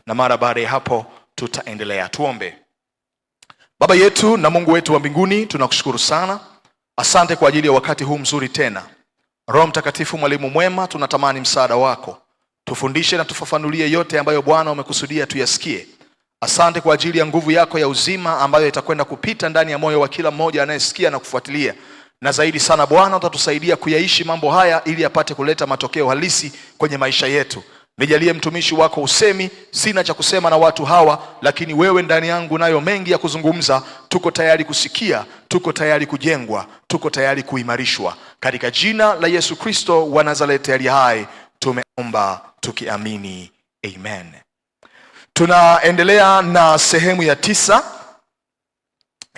na mara baada ya hapo tutaendelea. Tuombe. Baba yetu na Mungu wetu wa mbinguni, tunakushukuru sana. Asante kwa ajili ya wakati huu mzuri tena. Roho Mtakatifu, mwalimu mwema, tunatamani msaada wako. Tufundishe na tufafanulie yote ambayo Bwana umekusudia tuyasikie. Asante kwa ajili ya nguvu yako ya uzima ambayo itakwenda kupita ndani ya moyo wa kila mmoja anayesikia na kufuatilia. Na zaidi sana Bwana, utatusaidia kuyaishi mambo haya ili apate kuleta matokeo halisi kwenye maisha yetu. Nijalie mtumishi wako usemi, sina cha kusema na watu hawa, lakini wewe ndani yangu nayo mengi ya kuzungumza. Tuko tayari kusikia, tuko tayari kujengwa, tuko tayari kuimarishwa. Katika jina la Yesu Kristo wa Nazareti aliye hai tumeomba tukiamini, amen. Tunaendelea na sehemu ya 9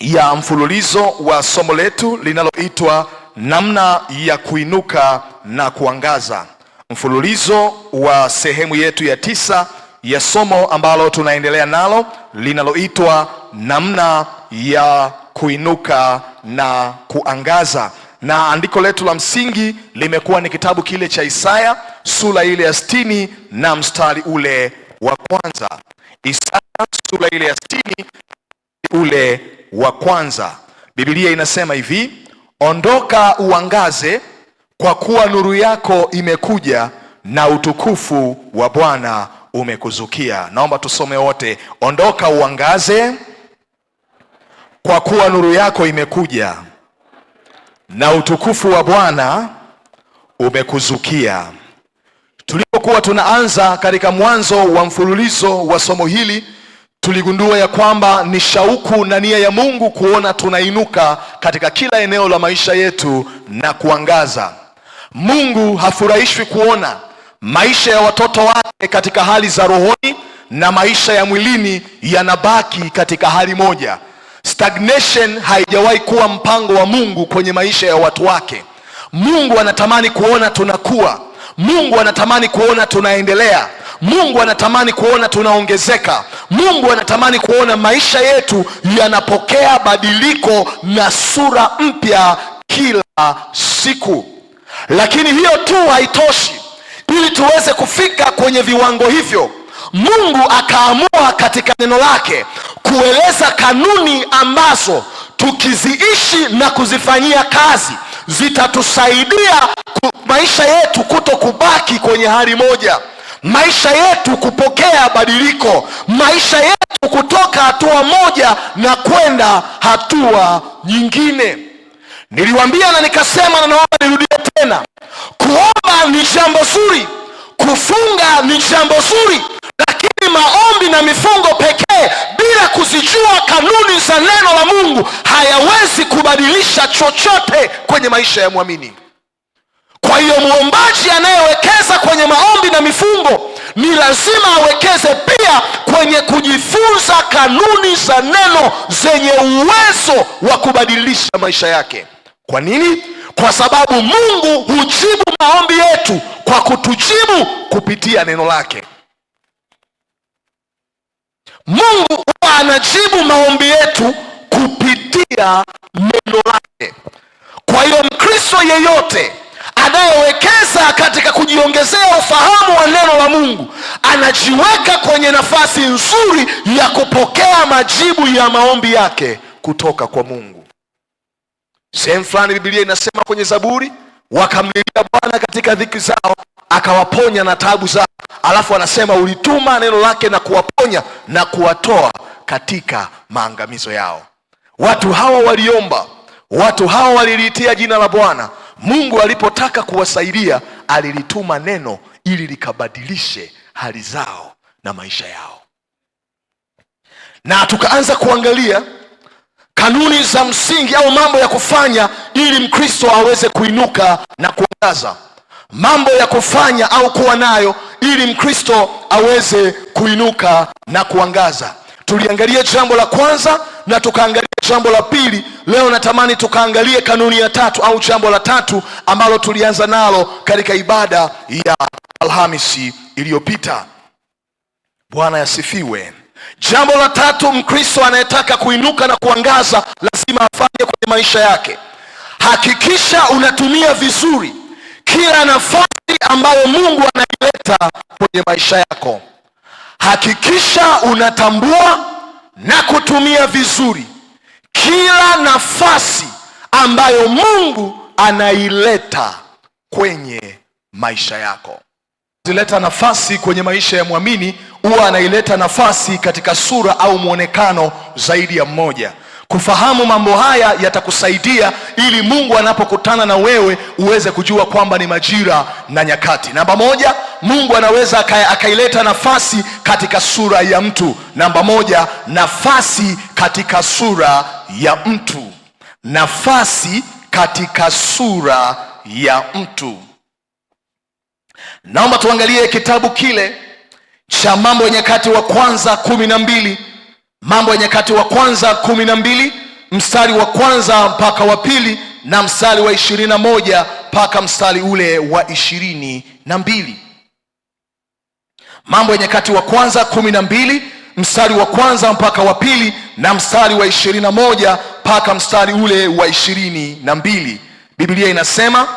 ya mfululizo wa somo letu linaloitwa namna ya kuinuka na kuangaza. Mfululizo wa sehemu yetu ya 9 ya somo ambalo tunaendelea nalo linaloitwa namna ya kuinuka na kuangaza. Na andiko letu la msingi limekuwa ni kitabu kile cha Isaya sura ile ya 60 na mstari ule wa kwanza. Isaya sura ile ya 60 ule wa kwanza. Biblia inasema hivi: ondoka uangaze, kwa kuwa nuru yako imekuja na utukufu wa Bwana umekuzukia. Naomba tusome wote. Ondoka uangaze, kwa kuwa nuru yako imekuja na utukufu wa Bwana umekuzukia. Tulipokuwa tunaanza katika mwanzo wa mfululizo wa somo hili, tuligundua ya kwamba ni shauku na nia ya Mungu kuona tunainuka katika kila eneo la maisha yetu na kuangaza. Mungu hafurahishwi kuona maisha ya watoto wake katika hali za rohoni na maisha ya mwilini yanabaki katika hali moja. Stagnation haijawahi kuwa mpango wa Mungu kwenye maisha ya watu wake. Mungu anatamani kuona tunakuwa. Mungu anatamani kuona tunaendelea. Mungu anatamani kuona tunaongezeka. Mungu anatamani kuona maisha yetu yanapokea badiliko na sura mpya kila siku. Lakini hiyo tu haitoshi. Ili tuweze kufika kwenye viwango hivyo, Mungu akaamua katika neno lake kueleza kanuni ambazo tukiziishi na kuzifanyia kazi zitatusaidia maisha yetu kuto kubaki kwenye hali moja, maisha yetu kupokea badiliko, maisha yetu kutoka hatua moja na kwenda hatua nyingine. Niliwaambia na nikasema na naomba nirudie tena, kuomba ni jambo zuri, kufunga ni jambo zuri, lakini maombi na mifungo pekee bila kuzijua kanuni za neno la Mungu hayawezi kubadilisha chochote kwenye maisha ya muamini. Kwa hiyo muombaji anayewekeza kwenye maombi na mifungo ni lazima awekeze pia kwenye kujifunza kanuni za neno zenye uwezo wa kubadilisha maisha yake. Kwa nini? Kwa sababu Mungu hujibu maombi yetu kwa kutujibu kupitia neno lake. Mungu anajibu maombi yetu kupitia neno lake. Kwa hiyo Mkristo yeyote anayewekeza katika kujiongezea ufahamu wa neno la Mungu anajiweka kwenye nafasi nzuri ya kupokea majibu ya maombi yake kutoka kwa Mungu. Sehemu fulani Biblia inasema kwenye Zaburi, wakamlilia Bwana katika dhiki zao, akawaponya na taabu zao. Alafu anasema ulituma neno lake na kuwaponya na kuwatoa katika maangamizo yao. Watu hawa waliomba, watu hawa waliliitia jina la Bwana. Mungu alipotaka kuwasaidia alilituma neno ili likabadilishe hali zao na maisha yao. Na tukaanza kuangalia kanuni za msingi au mambo ya kufanya ili Mkristo aweze kuinuka na kuangaza. Mambo ya kufanya au kuwa nayo ili Mkristo aweze kuinuka na kuangaza. Tuliangalia jambo la kwanza na tukaangalia jambo la pili. Leo natamani tukaangalie kanuni ya 3 au jambo la 3 ambalo tulianza nalo katika ibada ya Alhamisi iliyopita. Bwana yasifiwe. Jambo la 3, Mkristo anayetaka kuinuka na kuangaza lazima afanye kwenye maisha yake. Hakikisha unatumia vizuri kila nafasi ambayo Mungu anaileta kwenye maisha yako. Hakikisha unatambua na kutumia vizuri kila nafasi ambayo Mungu anaileta kwenye maisha yako. Zileta nafasi kwenye maisha ya mwamini, huwa anaileta nafasi katika sura au muonekano zaidi ya mmoja. Kufahamu mambo haya yatakusaidia ili Mungu anapokutana na wewe uweze kujua kwamba ni majira na nyakati. Namba moja, Mungu anaweza akaileta nafasi katika sura ya mtu. Namba moja, nafasi katika sura ya mtu. Nafasi katika sura ya mtu. Naomba tuangalie kitabu kile cha Mambo ya Nyakati wa Kwanza 12. Mambo ya Nyakati wa Kwanza 12 mstari wa kwanza mpaka wa pili na mstari wa 21 mpaka mstari ule wa 22. Mambo ya Nyakati wa Kwanza 12 mstari wa kwanza mpaka wa pili na mstari wa 21 mpaka mstari ule wa 22. Biblia inasema,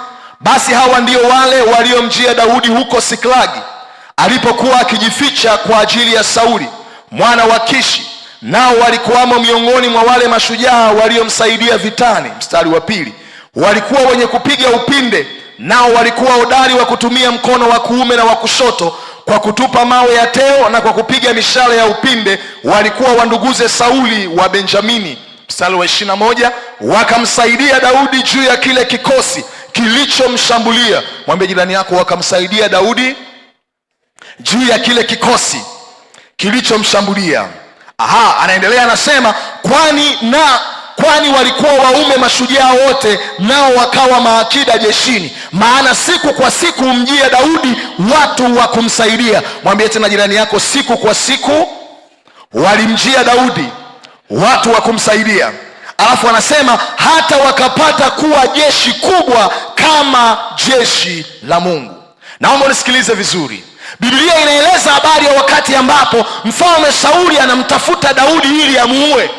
basi hawa ndio wale waliomjia Daudi huko Siklagi alipokuwa akijificha kwa ajili ya Sauli mwana wa Kishi, nao walikuwamo miongoni mwa wale mashujaa waliomsaidia vitani. Mstari wa pili, walikuwa wenye kupiga upinde, nao walikuwa hodari wa kutumia mkono wa kuume na wa kushoto kwa kutupa mawe ya teo na kwa kupiga mishale ya upinde. Walikuwa wanduguze Sauli wa Benjamini. Mstari wa 21, wakamsaidia Daudi juu ya kile kikosi kilichomshambulia. Mwambie jirani yako, wakamsaidia Daudi juu ya kile kikosi kilichomshambulia. Anaendelea anasema, kwani walikuwa waume mashujaa wote, nao wakawa maakida jeshini, maana siku kwa siku mjia Daudi watu wa kumsaidia. Mwambie tena jirani yako, siku kwa siku walimjia Daudi watu wa kumsaidia. Alafu anasema hata wakapata kuwa jeshi kubwa kama jeshi la Mungu. Naomba unisikilize vizuri. Biblia inaeleza habari ya wakati ambapo mfalme Sauli anamtafuta Daudi ili amuue.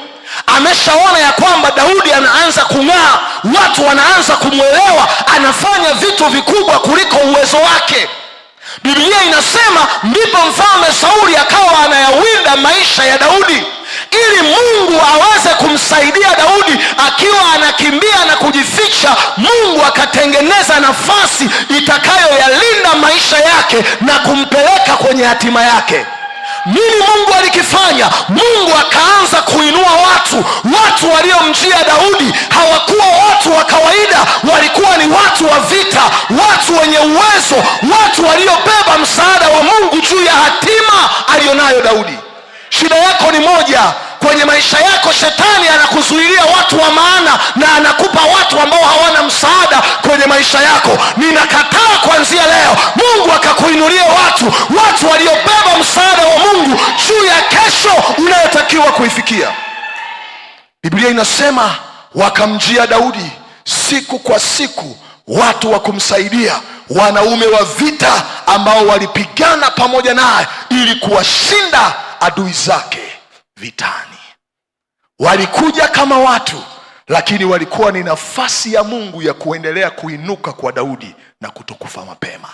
Ameshaona ya kwamba Daudi anaanza kung'aa, watu wanaanza kumwelewa, anafanya vitu vikubwa kuliko uwezo wake. Biblia inasema ndipo mfalme Sauli akawa anayawinda maisha ya Daudi ili Mungu aweze kumsaidia Daudi. Akiwa anakimbia na kujificha, Mungu akatengeneza nafasi itakayoyalinda maisha yake na kumpeleka kwenye hatima yake. Nini Mungu alikifanya? Mungu akaanza kuinua watu waliomjia Daudi. Hawakuwa watu wa kawaida, walikuwa ni watu wa vita, watu wenye uwezo, watu waliobeba msaada wa Mungu juu ya hatima aliyonayo Daudi. Shida yako ni moja, kwenye maisha yako shetani anakuzuilia watu wa maana na anakupa watu ambao hawana msaada kwenye maisha yako. Ninakataa kuanzia leo Mungu akakuinulia watu waliobeba msaada wa Mungu juu ya kesho unayotakiwa kuifikia. Biblia inasema wakamjia Daudi siku kwa siku watu wa kumsaidia, wanaume wa vita ambao walipigana pamoja naye ili kuwashinda adui zake vitani. Walikuja kama watu, lakini walikuwa ni nafasi ya Mungu ya kuendelea kuinuka kwa Daudi na kutokufa mapema.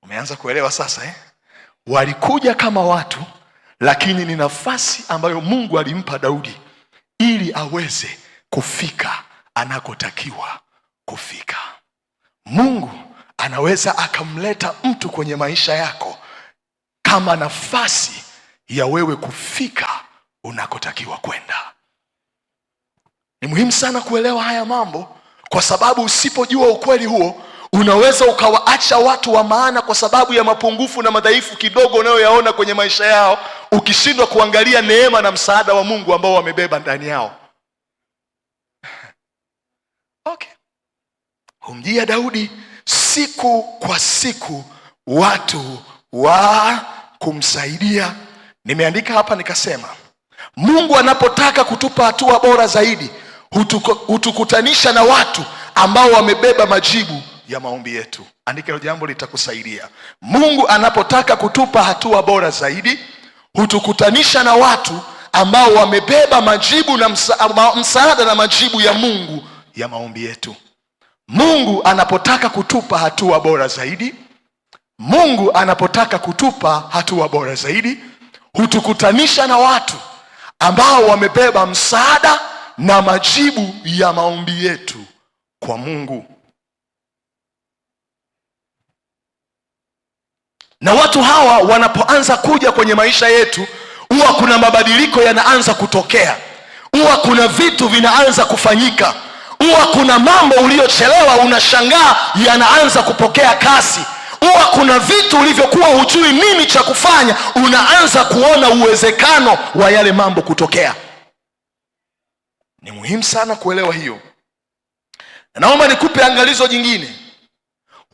Umeanza kuelewa sasa eh? Walikuja kama watu, lakini ni nafasi ambayo Mungu alimpa Daudi ili aweze kufika anakotakiwa kufika. Mungu anaweza akamleta mtu kwenye maisha yako kama nafasi ya wewe kufika unakotakiwa kwenda. Ni muhimu sana kuelewa haya mambo, kwa sababu usipojua ukweli huo unaweza ukawaacha watu wa maana kwa sababu ya mapungufu na madhaifu kidogo unayoyaona kwenye maisha yao, ukishindwa kuangalia neema na msaada wa Mungu ambao wamebeba ndani yao. Okay. Humjia Daudi siku kwa siku watu wa kumsaidia. Nimeandika hapa nikasema, Mungu anapotaka kutupa hatua bora zaidi hutukutanisha na watu ambao wamebeba majibu ya maombi yetu. Andika hilo jambo, litakusaidia. Mungu anapotaka kutupa hatua bora zaidi hutukutanisha na watu ambao wamebeba majibu na msaada na majibu ya Mungu ya maombi yetu. Mungu anapotaka kutupa hatua bora zaidi Mungu anapotaka kutupa hatua bora zaidi, hutukutanisha na watu ambao wamebeba msaada na majibu ya maombi yetu kwa Mungu. Na watu hawa wanapoanza kuja kwenye maisha yetu, huwa kuna mabadiliko yanaanza kutokea, huwa kuna vitu vinaanza kufanyika, huwa kuna mambo uliochelewa unashangaa yanaanza kupokea kasi, huwa kuna vitu ulivyokuwa hujui nini cha kufanya unaanza kuona uwezekano wa yale mambo kutokea. Ni muhimu sana kuelewa hiyo. Naomba nikupe angalizo jingine.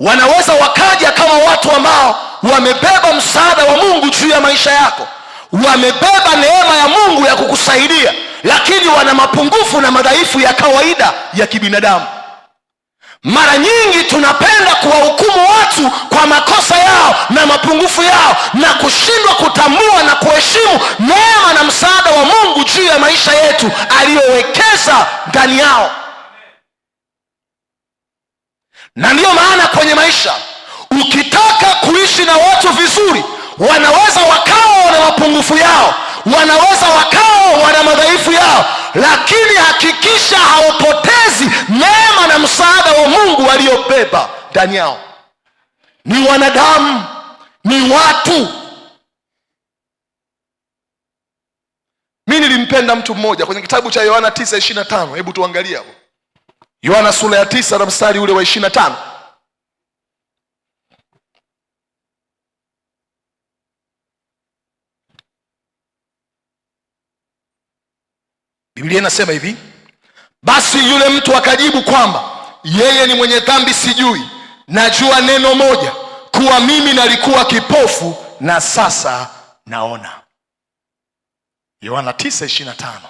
Wanaweza wakaja kama watu ambao wamebeba msaada wa Mungu juu ya maisha yako, wamebeba neema ya Mungu ya kukusaidia, lakini wana mapungufu na madhaifu ya kawaida ya kibinadamu. Mara nyingi tunapenda kuwahukumu watu kwa makosa yao na mapungufu yao na kushindwa kutambua na kuheshimu neema na msaada wa Mungu juu ya maisha yetu aliyowekeza ndani yao. Na ndiyo maana kwenye maisha, ukitaka kuishi na watu vizuri, wanaweza wakawa wana mapungufu yao, wanaweza wakawa wana madhaifu yao, lakini hakikisha haupotezi neema na msaada wa Mungu waliobeba ndani yao. Ni wanadamu, ni watu. Mimi nilimpenda mtu mmoja kwenye kitabu cha Yohana 9:25. Hebu tuangalie hapo. Yohana sura ya 9 na mstari ule wa 25. Biblia inasema hivi: basi yule mtu akajibu kwamba yeye ni mwenye dhambi sijui, najua neno moja, kuwa mimi nalikuwa kipofu na sasa naona. Yohana 9:25.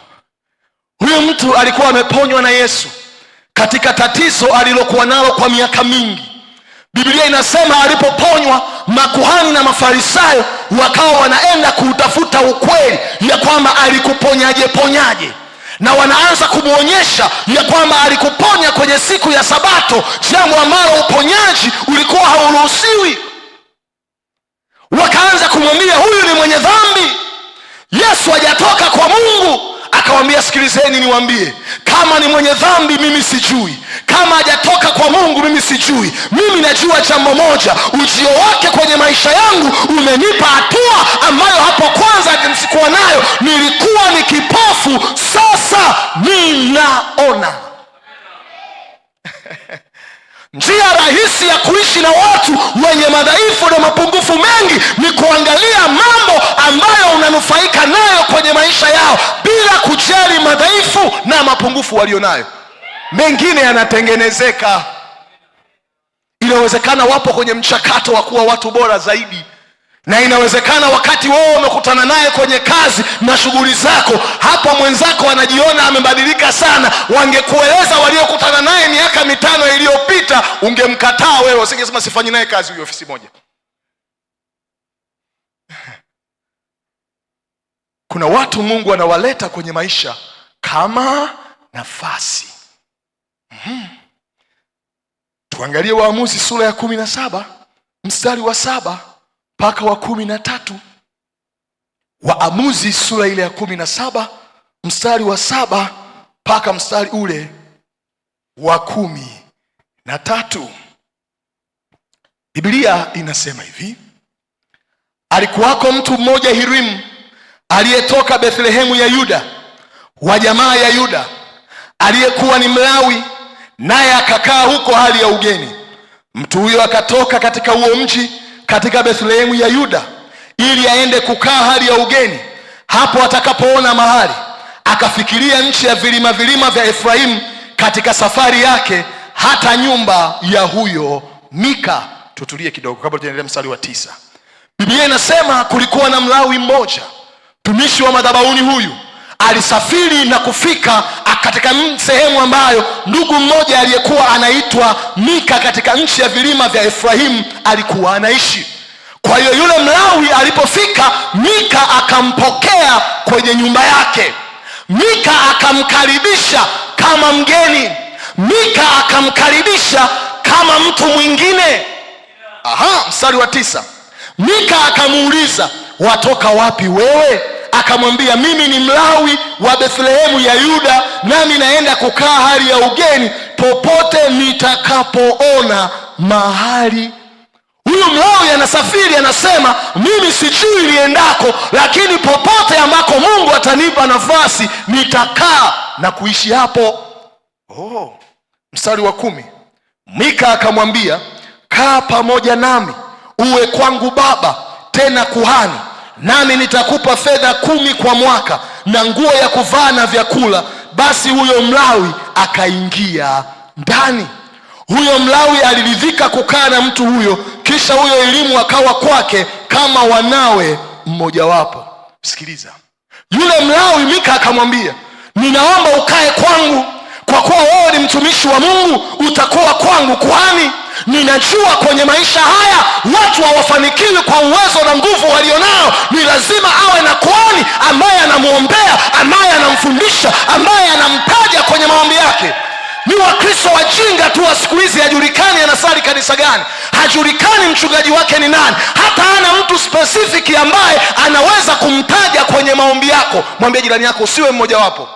Huyu mtu alikuwa ameponywa na Yesu katika tatizo alilokuwa nalo kwa miaka mingi. Biblia inasema alipoponywa, makuhani na Mafarisayo wakawa wanaenda kuutafuta ukweli ya kwamba alikuponyaje ponyaje, na wanaanza kumuonyesha ya kwamba alikuponya kwenye siku ya Sabato, jambo ambalo uponyaji ulikuwa hauruhusiwi. Wakaanza kumwambia huyu ni mwenye dhambi, Yesu hajatoka kwa Mungu. Akawaambia, sikilizeni niwaambie, kama ni mwenye dhambi mimi sijui, kama hajatoka kwa Mungu mimi sijui. Mimi najua jambo moja, ujio wake kwenye maisha yangu umenipa hatua ambayo hapo kwanza sikuwa nayo. Nilikuwa ni kipofu, sasa ninaona. Njia rahisi ya kuishi na watu wenye madhaifu na mapungufu mengi ni kuangalia mambo ambayo unanufaika nayo kwenye maisha yao bila kujali madhaifu na mapungufu walionayo. Mengine yanatengenezeka. Inawezekana wapo kwenye mchakato wa kuwa watu bora zaidi, na inawezekana wakati wewe umekutana naye kwenye kazi na shughuli zako, hapa mwenzako anajiona amebadilika sana. Wangekueleza waliokutana naye miaka 5 iliyopita, ungemkataa wewe, usingesema sifanyi naye kazi huyo ofisi moja. Kuna watu Mungu anawaleta kwenye maisha kama nafasi. Tuangalie Waamuzi sura ya 17 mstari wa 7 mpaka wa 13. Waamuzi sura ile ya 17 mstari wa 7 mpaka mstari ule wa 13. Biblia inasema hivi: alikuwako mtu mmoja Hirimu aliyetoka Bethlehemu ya Yuda, wa jamaa ya Yuda, aliyekuwa ni Mlawi, naye akakaa huko hali ya ugeni. Mtu huyo akatoka katika huo mji katika Bethlehemu ya Yuda ili aende kukaa hali ya ugeni. Hapo atakapoona mahali, akafikiria nchi ya vilima vya Efraimu katika safari yake hata nyumba ya huyo Mika. Tutulie kidogo kabla tuendelee mstari wa 9. Biblia inasema kulikuwa na Mlawi mmoja, tumishi wa madhabahuni. Huyu alisafiri na kufika katika sehemu ambayo ndugu mmoja aliyekuwa anaitwa Mika katika nchi ya vilima vya Efraimu alikuwa anaishi. Kwa hiyo yule Mlawi alipofika, Mika akampokea kwenye nyumba yake. Mika akamkaribisha kama mgeni. Mika akamkaribisha kama mtu mwingine. Mstari wa 9. Mika akamuuliza, watoka wapi wewe? Akamwambia, mimi ni Mlawi wa Bethlehemu ya Yuda, nami naenda kukaa hali ya ugeni popote nitakapoona mahali. Huyu Mlawi anasafiri, anasema mimi sijui niendako, lakini popote ambako Mungu atanipa nafasi nitakaa na kuishi hapo. Mstari wa 10. Mika akamwambia, kaa pamoja nami, uwe kwangu baba tena kuhani, nami nitakupa fedha 10 kwa mwaka na nguo ya kuvaa na vyakula. Basi huyo Mlawi akaingia ndani. Huyo Mlawi aliridhika kukaa na mtu huyo, kisha huyo elimu akawa kwake kama wanawe mmojawapo. Sikiliza, yule Mlawi Mika akamwambia, ninaomba ukae kwangu, kwa kuwa wewe ni mtumishi wa Mungu, utakuwa kwangu kuhani. Ninajua kwenye maisha haya watu hawafanikiwi kwa uwezo na nguvu walionao. Ni lazima awe na kuhani ambaye anamuombea, ambaye anamfundisha, ambaye anamtaja kwenye maombi yake. Ni Wakristo wajinga tu wa siku hizi, hajulikani anasali kanisa gani, hajulikani mchungaji wake ni nani, hata hana mtu specific ambaye anaweza kumtaja kwenye maombi yako. Mwambie jirani yako usiwe mmoja wapo.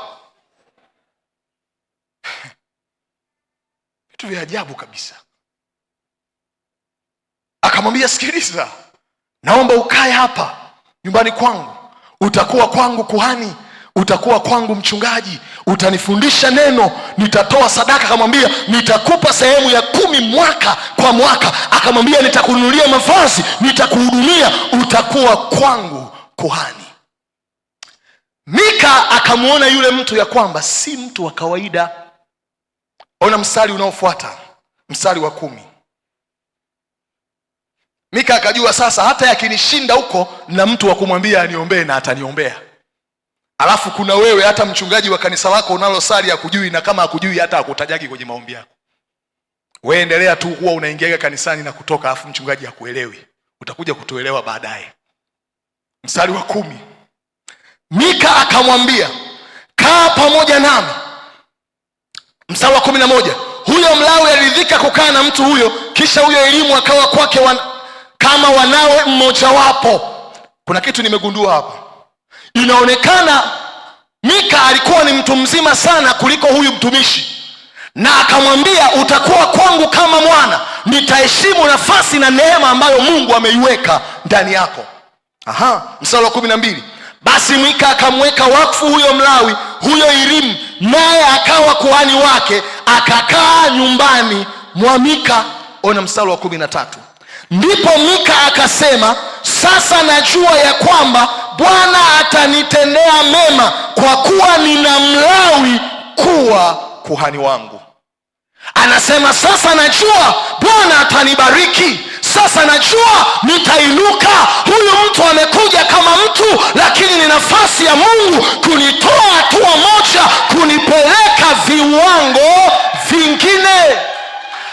Vitu vya ajabu kabisa. Akamwambia, sikiliza, naomba ukae hapa nyumbani kwangu, utakuwa kwangu kuhani, utakuwa kwangu mchungaji, utanifundisha neno, nitatoa sadaka. Akamwambia, nitakupa sehemu ya 10 mwaka kwa mwaka. Akamwambia, nitakununulia mavazi, nitakuhudumia, utakuwa kwangu kuhani. Mika akamuona yule mtu ya kwamba si mtu wa kawaida. Ona mstari unaofuata, mstari wa 10. Mika akajua sasa hata yakinishinda huko na mtu wa kumwambia aniombee na ataniombea. Alafu kuna wewe, hata mchungaji wa kanisa lako unalosali hakujui, na kama hakujui hata hakutajagi kwenye maombi yako. Wewe endelea tu kuwa unaingia kanisani na kutoka, alafu mchungaji hakuelewi. Utakuja kutuelewa baadaye. Mstari wa 10. Mika akamwambia, kaa pamoja nami. Mstari wa 11. Huyo Mlawi aliridhika kukaa na mtu huyo, kisha huyo elimu akawa kwake kama wanawe mmojawapo. Kuna kitu nimegundua hapa. Inaonekana Mika alikuwa ni mtu mzima sana kuliko huyu mtumishi, na akamwambia, utakuwa kwangu kama mwana, nitaheshimu nafasi na neema ambayo Mungu ameiweka ndani yako. Mstari wa 12. Basi Mika akamweka wakfu huyo Mlawi, huyo elimu, naye akawa kuhani wake, akakaa nyumbani mwa Mika. Ona mstari wa 13. Ndipo Mika akasema, sasa najua ya kwamba Bwana atanitendea mema, kwa kuwa nina Mlawi kuwa kuhani wangu. Anasema, sasa najua Bwana atanibariki, sasa najua nitainuka. Huyu mtu amekuja kama mtu, lakini ni nafasi ya Mungu kunitoa hatua moja, kunipeleka viwango vingine.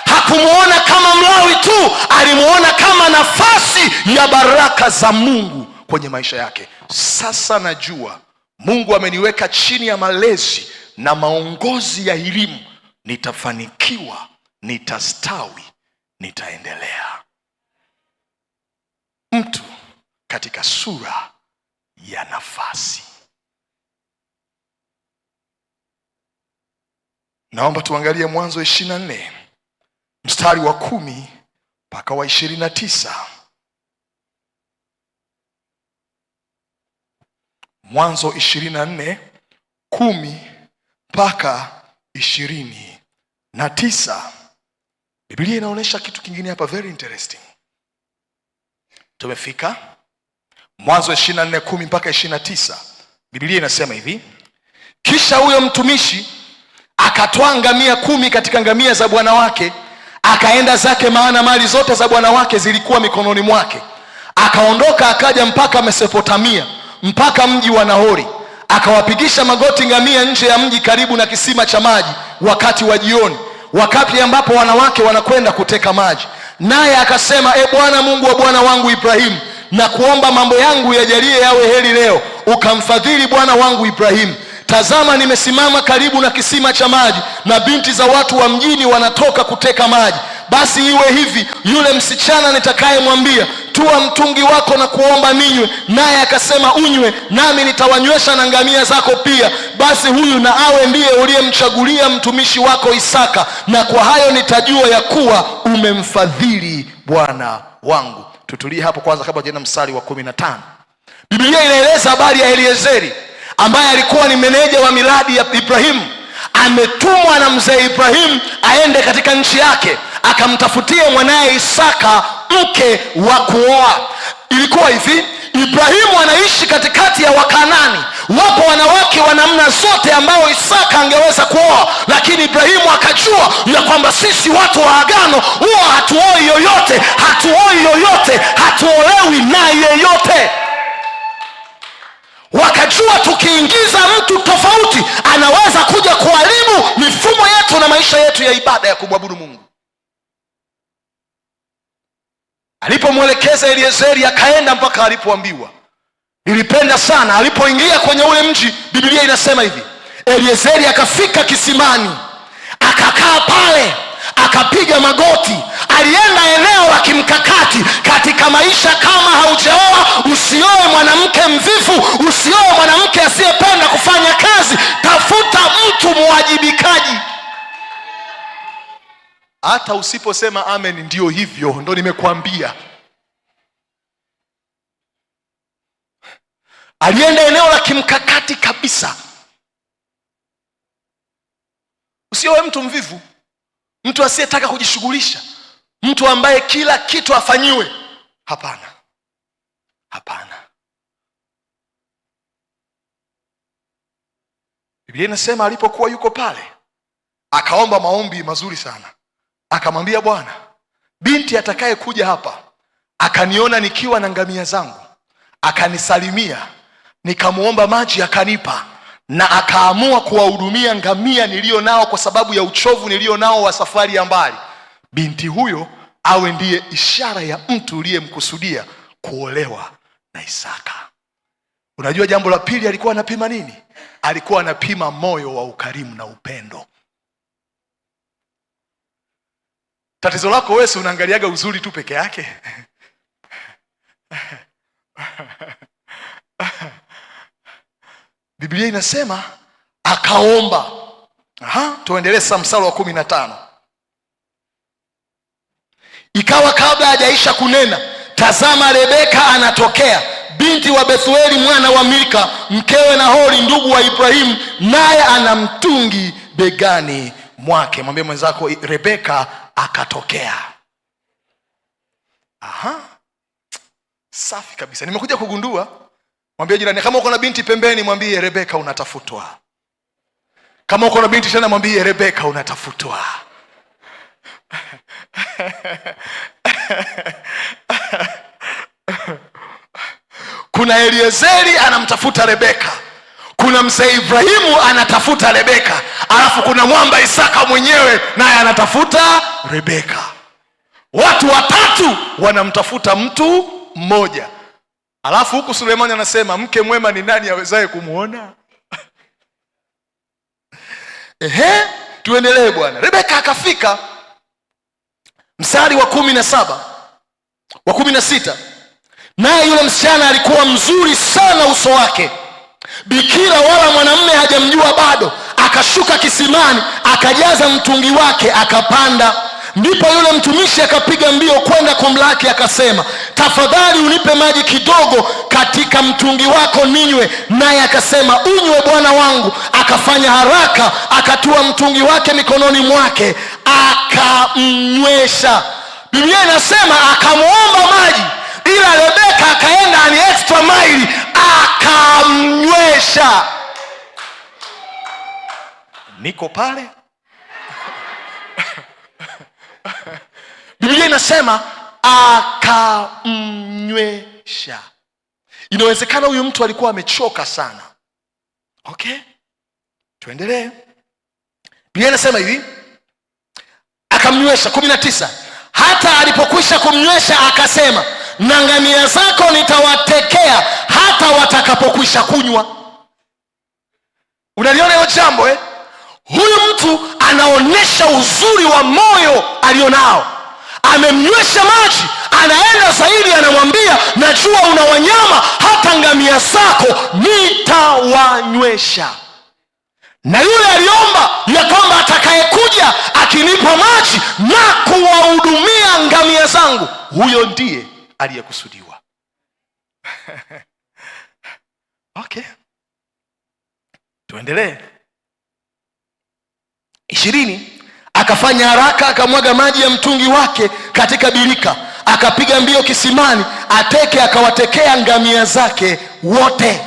Hakumuona kama Mlawi tu, alimuona kama nafasi ya baraka za Mungu kwenye maisha yake. Sasa najua Mungu ameniweka chini ya malezi na maongozi ya elimu, nitafanikiwa, nitastawi, nitaendelea. Mtu katika sura ya nafasi. Naomba tuangalie Mwanzo 24 mstari wa 10 mpaka wa 29. Mwanzo 24 10 mpaka 29. Biblia inaonyesha kitu kingine hapa very interesting. Tumefika Mwanzo 24 10 mpaka 29. Biblia inasema hivi: kisha huyo mtumishi akatwaa ngamia 10 katika ngamia za bwana wake, akaenda zake, maana mali zote za bwana wake zilikuwa mikononi mwake. Akaondoka akaja mpaka Mesopotamia, mpaka mji wa Nahori. Akawapigisha magoti ngamia nje ya mji karibu na kisima cha maji wakati wa jioni, wakati ambapo wanawake wanakwenda kuteka maji. Naye akasema, e Bwana Mungu wa bwana wangu Ibrahimu, na kuomba mambo yangu yajalie yawe heri leo, ukamfadhili bwana wangu Ibrahimu. Tazama, nimesimama karibu na kisima cha maji, na binti za watu wa mjini wanatoka kuteka maji. basi iwe hivi, yule msichana nitakayemwambia tua mtungi wako na kuomba ninywe, naye akasema unywe, nami nitawanywesha na ngamia zako pia, basi huyu na awe ndiye uliyemchagulia mtumishi wako Isaka, na kwa hayo nitajua ya kuwa umemfadhili bwana wangu. Tutulie hapo kwanza kabla tujaenda mstari wa 15. Biblia inaeleza habari ya Eliezeri ambaye alikuwa ni meneja wa miradi ya Ibrahimu. Ametumwa na mzee Ibrahimu aende katika nchi yake akamtafutie mwanaye Isaka mke wa kuoa. Ilikuwa hivi, Ibrahimu anaishi katikati ya Wakanani. Wapo wanawake wa namna zote ambao Isaka angeweza kuoa, lakini Ibrahimu akajua ya kwamba sisi watu wa agano huwa hatuoi yoyote, hatuolewi na yeyote. Wakajua tukiingiza mtu tofauti anaweza kuja kuharibu mifumo yetu na maisha yetu ya ibada ya kumwabudu Mungu. Alipomwelekeza Eliezeri akaenda mpaka alipoambiwa. Nilipenda sana alipoingia kwenye ule mji, Biblia inasema hivi, Eliezeri akafika kisimani, akakaa pale, akapiga magoti. Alienda eneo la kimkakati katika maisha. Kama haujaoa, usioe mwanamke mvivu, usioe mwanamke asiyependa kufanya kazi. Tafuta mtu muwajibikaji. Hata usiposema amen, ndio hivyo, ndo nimekuambia. Alienda eneo la kimkakati kabisa. Usioe mtu mvivu, mtu asiyetaka kujishughulisha, mtu ambaye kila kitu afanyiwe. Hapana. Biblia inasema alipokuwa yuko pale, akaomba maombi mazuri sana. Akamwambia Bwana, binti atakaye kuja hapa akaniona nikiwa na ngamia zangu, akanisalimia, nikamuomba maji akanipa, na akaamua kuwahudumia ngamia nilio nao kwa sababu ya uchovu nilio nao wa safari ya mbali, binti huyo awe ndiye ishara ya mtu uliyemkusudia kuolewa na Isaka. Unajua jambo la pili alikuwa anapima nini? Alikuwa anapima moyo wa ukarimu na upendo. Tatizo lako wewe si unaangaliaga uzuri tu peke yake. Biblia inasema akaomba. Tuendelee sasa mstari wa 15. Ikawa kabla hajaisha kunena, tazama Rebeka anatokea, binti wa Bethueli mwana wa Milka, mkewe Nahori ndugu wa Ibrahimu, naye ana mtungi begani mwake. Mwambie mwenzako, Rebeka akatokea. Safi kabisa. Nimekuja kugundua. Mwambie jirani, kama uko na binti pembeni, mwambie Rebeka unatafutwa. Kama uko na binti tena, mwambie Rebeka unatafutwa. Kuna Eliezeri anamtafuta Rebeka, kuna mzee Ibrahimu anatafuta Rebeka, alafu kuna mwamba Isaka mwenyewe naye anatafuta Rebeka. Watu watatu wanamtafuta mtu mmoja. Alafu huku Sulemani anasema, mke mwema ni nani awezaye kumuona? Tuendelee bwana. Rebeka akafika. Mstari wa 17, wa 16. Naye yule msichana alikuwa mzuri sana uso wake, bikira wala mwanamume hajamjua bado. Akashuka kisimani, akajaza mtungi wake, akapanda. Ndipo yule mtumishi akapiga mbio kwenda kumlaki, akasema, tafadhali unipe maji kidogo katika mtungi wako ninywe. Naye akasema, unywe bwana wangu. Akafanya haraka, akatua mtungi wake mikononi mwake, akamnywesha. Biblia inasema akamuomba maji, ila Rebeka akaenda ni extra mile, akamnywesha. Niko pale. Biblia inasema akamnywesha. Inawezekana huyu mtu alikuwa amechoka sana. Okay? Tuendelee. Biblia inasema hivi, akamnywesha. 19. Hata alipokwisha kumnywesha akasema, na ngamia zako nitawatekea hata watakapokwisha kunywa. Unaliona hilo jambo? Huyu mtu anaonesha uzuri wa moyo alionao. amemnywesha maji, anaenda zaidi, anamwambia najua una wanyama, hata ngamia zako nitawanywesha. Na yule aliomba ya kwamba atakayekuja akinipa maji na kuwahudumia ngamia zangu, huyo ndiye aliyekusudiwa. Okay, tuendelee. 20, akafanya haraka, akamwaga maji ya mtungi wake katika birika, akapiga mbio kisimani ateke, akawatekea ngamia zake wote.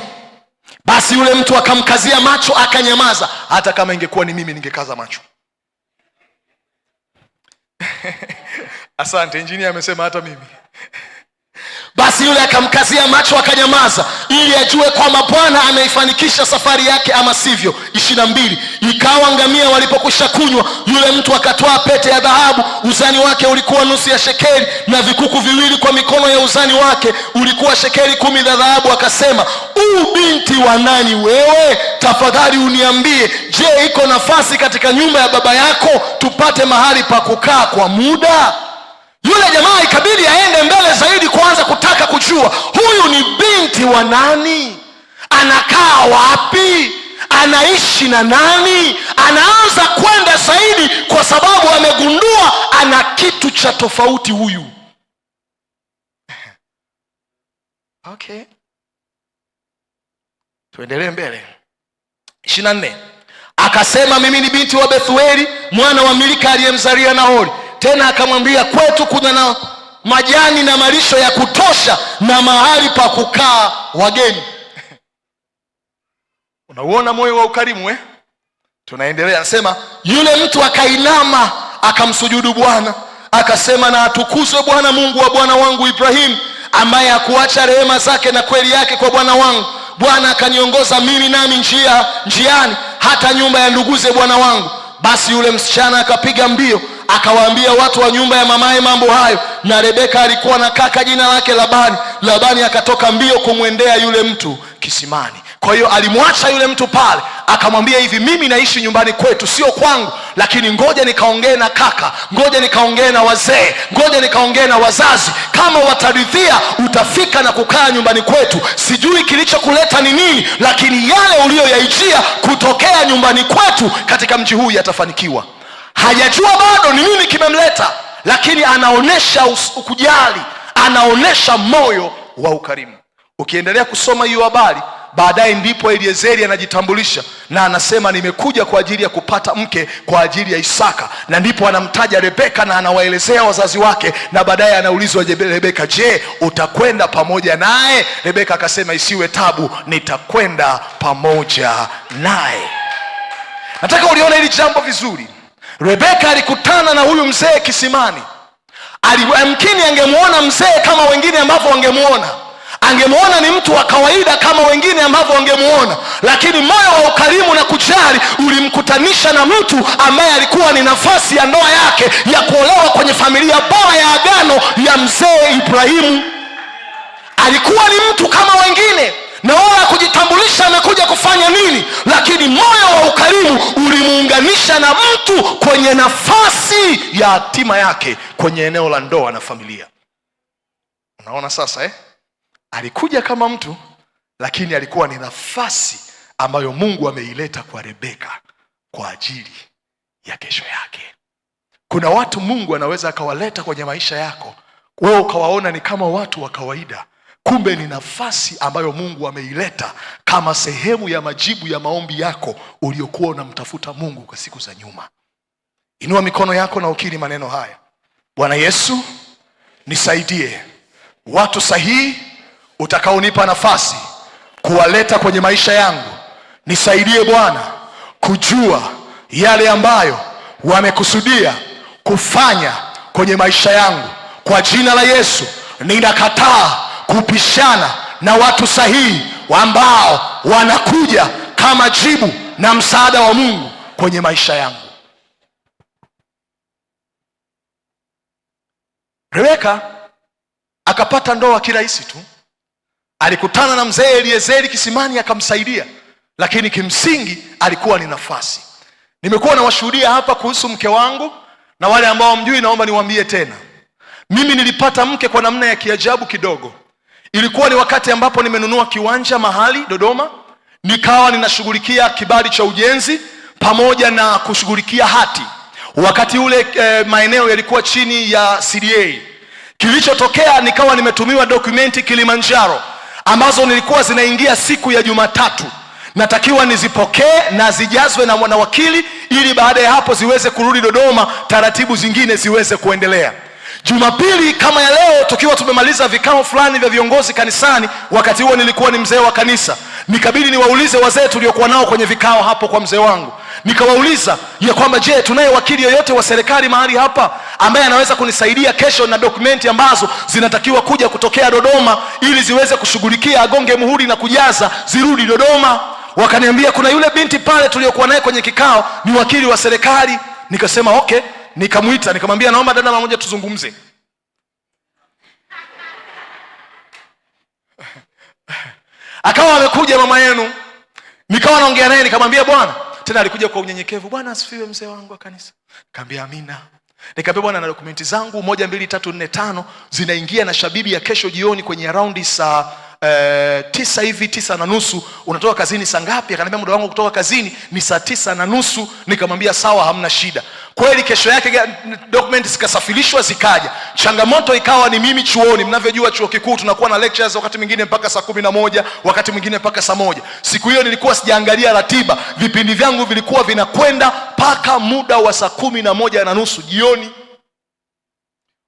Basi yule mtu akamkazia macho, akanyamaza. Hata kama ingekuwa ni mimi ningekaza macho. Asante, injinia amesema hata mimi. Basi yule akamkazia macho, akanyamaza, ili ajue kwamba Bwana ameifanikisha safari yake ama sivyo. 22, ikawa ngamia walipokwisha kunywa, yule mtu akatoa pete ya dhahabu, uzani wake ulikuwa nusu ya shekeli, na vikuku viwili kwa mikono ya uzani wake ulikuwa shekeli 10 za dhahabu. Akasema, binti wa nani wewe? Tafadhali uniambie, je, iko nafasi katika nyumba ya baba yako tupate mahali pa kukaa kwa muda? Yule jamaa ikabidi aende mbele zaidi kuanza kutaka kujua huyu ni binti wa nani, anakaa wapi, anaishi na nani. Anaanza kwenda zaidi kwa sababu amegundua ana kitu cha tofauti huyu. Okay, tuendelee mbele. 24, akasema, mimi ni binti wa Bethueli mwana wa Milika aliyemzalia Nahori. Tena akamwambia, kwetu kuna na majani na malisho ya kutosha na mahali pa kukaa wageni. Unauona moyo wa ukarimu Tunaendelea, anasema, yule mtu akainama akamsujudu Bwana, akasema, na atukuzwe Bwana Mungu wa bwana wangu Ibrahimu, ambaye hakuacha rehema zake na kweli yake kwa bwana wangu. Bwana akaniongoza mimi nami njiani hata nyumba ya nduguze bwana wangu. Basi yule msichana akapiga mbio akawaambia watu wa nyumba ya mamaye mambo hayo, na Rebeka alikuwa na kaka jina lake Labani. Labani akatoka mbio kumwendea yule mtu kisimani. Kwa hiyo alimwacha yule mtu pale, akamwambia hivi, mimi naishi nyumbani kwetu, sio kwangu, lakini ngoja nikaongee na kaka, ngoja nikaongee na wazee, ngoja nikaongee na wazazi, kama wataridhia utafika na kukaa nyumbani kwetu. Sijui kilichokuleta ni nini, lakini yale uliyoyaijia kutokea nyumbani kwetu katika mji huu yatafanikiwa. Hajajua bado ni nini kimemleta, lakini anaonesha kujali, anaonesha moyo wa ukarimu. Ukiendelea kusoma hiyo habari, baadaye ndipo Eliezeri anajitambulisha na anasema, nimekuja kwa ajili ya kupata mke kwa ajili ya Isaka. Na ndipo anamtaja Rebeka na anawaelezea wazazi wake, na baadaye anaulizwa Rebeka, je, utakwenda pamoja naye? Rebeka akasema, isiwe tabu, nitakwenda pamoja naye. Nataka ulione hili jambo vizuri. Rebeka alikutana na huyu mzee kisimani. Yamkini angemuona mzee kama wengine ambavyo wangemuona, angemuona ni mtu wa kawaida kama wengine ambavyo wangemuona, lakini moyo wa ukarimu na kujali ulimkutanisha na mtu ambaye alikuwa ni nafasi ya ndoa yake ya kuolewa kwenye familia bora ya agano ya mzee Ibrahimu. Alikuwa ni mtu kama wengine, na wala kujitambulisha amekuja kufanya nini, lakini moyo wa ukarimu ulimuunganisha na mtu kwenye nafasi ya hatima yake kwenye eneo la ndoa na familia. Unaona sasa alikuja kama mtu, lakini alikuwa ni nafasi ambayo Mungu ameileta kwa Rebeka kwa ajili ya kesho yake. Kuna watu Mungu anaweza akawaleta kwenye maisha yako, wewe ukawaona ni kama watu wa kawaida, kumbe ni nafasi ambayo Mungu ameileta kama sehemu ya majibu ya maombi yako uliokuwa unamtafuta Mungu kwa siku za nyuma. Inua mikono yako na ukiri maneno haya: Bwana Yesu, nisaidie watu sahihi utakaonipa nafasi kuwaleta kwenye maisha yangu. Nisaidie Bwana kujua yale ambayo wamekusudia kufanya kwenye maisha yangu. Kwa jina la Yesu ninakataa kupishana na watu sahihi ambao wanakuja kama jibu na msaada wa Mungu kwenye maisha yangu. Rebeka akapata ndoa kirahisi tu. Alikutana na mzee Eliezeri kisimani akamsaidia, lakini kimsingi alikuwa ni nafasi. Nimekuwa na washuhudia hapa kuhusu mke wangu, na wale ambao mjui naomba niwaambie tena. Mimi nilipata mke kwa namna ya kiajabu kidogo. Ilikuwa ni wakati ambapo nimenunua kiwanja mahali Dodoma, nikawa ninashughulikia kibali cha ujenzi pamoja na kushughulikia hati. Wakati ule maeneo yalikuwa chini ya CDA. Kilichotokea, nikawa nimetumiwa dokumenti Kilimanjaro ambazo nilikuwa zinaingia siku ya Jumatatu. Natakiwa nizipokee na zijazwe na mwanawakili ili baada ya hapo ziweze kurudi Dodoma, taratibu zingine ziweze kuendelea. Jumapili kama ya leo, tukiwa tumemaliza vikao fulani vya viongozi kanisani, wakati huo nilikuwa ni mzee wa kanisa, nikabidi niwaulize wazee tuliokuwa nao kwenye vikao hapo kwa mzee wangu. Nikawauliza ya kwamba je, tunaye wakili yoyote wa serikali mahali hapa ambaye anaweza kunisaidia kesho na dokumenti ambazo zinatakiwa kuja kutokea Dodoma ili ziweze kushughulikia, agonge muhuri na kujaza zirudi Dodoma. Wakaniambia kuna yule binti pale tuliokuwa naye kwenye kikao ni wakili wa serikali. Nikasema okay, nikamuita nikamwambia naomba dada mmoja tuzungumze. Akawa amekuja mama yenu, nikawa naongea naye nikamwambia bwana, tena alikuja kwa unyenyekevu, bwana asifiwe mzee wangu wa kanisa. Nikamwambia amina. Nikamwambia bwana, na dokumenti zangu 1 2 3 4 5 zinaingia na shabibi ya kesho jioni kwenye around saa 9 hivi 9:30. Unatoka kazini saa ngapi? Akaniambia muda wangu kutoka kazini ni saa 9:30. Nikamwambia sawa, hamna shida. Kweli kesho yake documents zikasafirishwa zikaja. Changamoto ikawa ni mimi chuoni. Mnavyojua chuo kikuu tunakuwa na lectures wakati mwingine mpaka saa 11, wakati mwingine mpaka saa 1. Siku hiyo nilikuwa sijaangalia ratiba. Vipindi vyangu vilikuwa vinakwenda mpaka muda wa saa 11:30 jioni.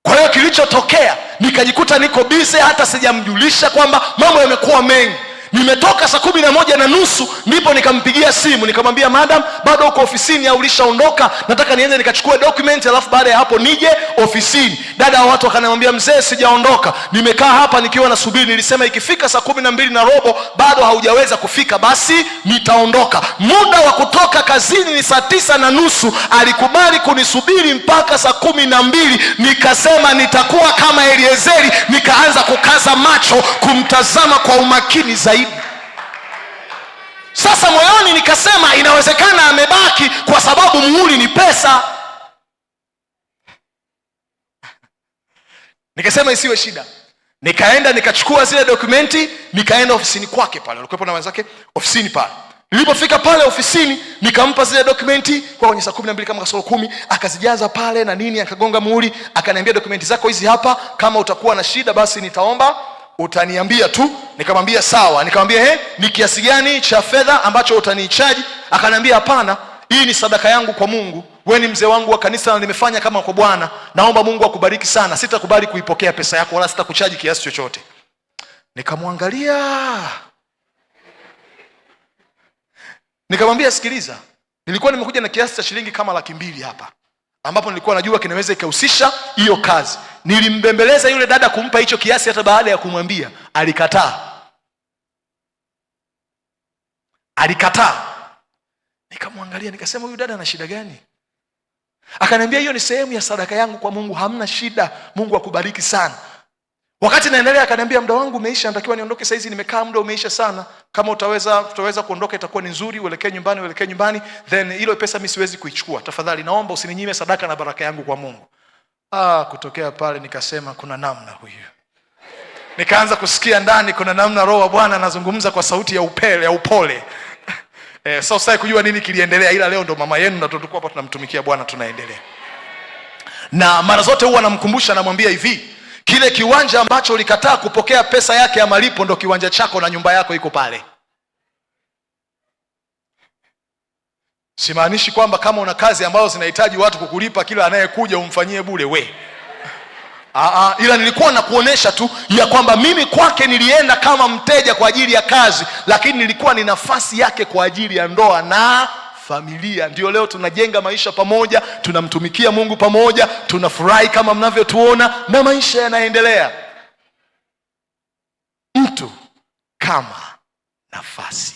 Kwa hiyo kilichotokea, nikajikuta niko busy, hata sijamjulisha kwamba mambo yamekuwa mengi. Nimetoka saa 11:30 ndipo nikampigia simu nikamwambia madam, bado uko ofisini au ulishaondoka? Nataka niende nikachukue document alafu baada ya hapo nije ofisini. Dada wa watu akaniambia mzee, sijaondoka, nimekaa hapa nikiwa nasubiri. Nilisema ikifika saa 12:15 bado haujaweza kufika, basi nitaondoka. Muda wa kutoka kazini ni saa 9:30. Alikubali kunisubiri mpaka saa 12. Nikasema nitakuwa kama Eliezeri, nikaanza kukaza macho kumtazama kwa umakini zaidi. Sasa moyoni nikasema inawezekana amebaki kwa sababu muhuri ni pesa. Nikasema isiwe shida. Nikaenda nikachukua zile dokumenti, nikaenda ofisini kwake pale. Alikuwa na wenzake ofisini pale. Nilipofika pale ofisini, nikampa zile dokumenti kwa kwenye saa 12 kama kasoro 10, akazijaza pale na nini, akagonga muhuri, akaniambia dokumenti zako hizi hapa, kama utakuwa na shida basi nitaomba utaniambia tu. Nikamwambia sawa. Nikamwambia ni kiasi gani cha fedha ambacho utanichaji? Akaniambia hapana, hii ni sadaka yangu kwa Mungu. Wewe ni mzee wangu wa kanisa na nimefanya kama kwa Bwana. Naomba Mungu akubariki sana. Sitakubali kuipokea pesa yako wala sitakuchaji kiasi chochote. Nikamwangalia. Nikamwambia sikiliza, nilikuwa nimekuja na kiasi cha shilingi kama 200,000 hapa, ambapo nilikuwa najua kinaweza ikahusisha hiyo kazi. Nilimbembeleza yule dada kumpa hicho kiasi, hata baada ya kumwambia alikataa. Nikamwangalia nikasema huyu dada ana shida gani? Akaniambia hiyo ni sehemu ya sadaka yangu kwa Mungu, hamna shida, Mungu akubariki sana. Wakati naendelea akaniambia muda wangu umeisha, natakiwa niondoke saizi, nimekaa muda umeisha sana. Kama tutaweza kuondoka itakuwa ni nzuri, uelekee nyumbani, then hilo pesa mimi siwezi kuichukua. Tafadhali naomba usininyime sadaka na baraka yangu kwa Mungu. Kutokea pale nikasema kuna namna huyu. Nikaanza kusikia ndani kuna namna Roho wa Bwana anazungumza kwa sauti ya upole. Sasa kujua nini kiliendelea, ila leo ndo mama yenu na tulikuwa hapa tunamtumikia Bwana, tunaendelea. Na mara zote huwa namkumbusha, namwambia hivi, kile kiwanja ambacho ulikataa kupokea pesa yake ya malipo ndo kiwanja chako na nyumba yako iko pale. Simaanishi kwamba kama una kazi ambazo zinahitaji watu kukulipa kila anayekuja umfanyie bure we. Ila nilikuwa nakuonesha tu ya kwamba mimi kwake nilienda kama mteja kwa ajili ya kazi, lakini nilikuwa ni nafasi yake kwa ajili ya ndoa na familia. Ndio leo tunajenga maisha pamoja, tunamtumikia Mungu pamoja, tunafurahi kama mnavyotuona na maisha yanaendelea. Mtu kama nafasi.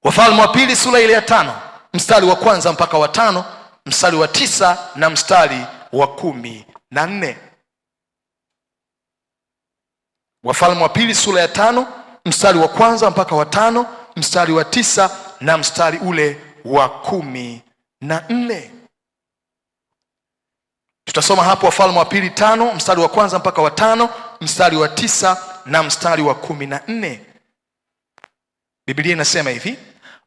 Wafalme wa pili sura ile ya 5 mstari wa 1 mpaka wa 5, mstari wa 9 na mstari wa 14. Wafalme wa pili sura ya 5 mstari wa 1 mpaka wa 5, mstari wa 9 na mstari ule wa 14. Tutasoma hapo Wafalme wa Pili 5 mstari wa 1 mpaka wa 5, mstari wa 9 na mstari wa 14. Biblia inasema hivi: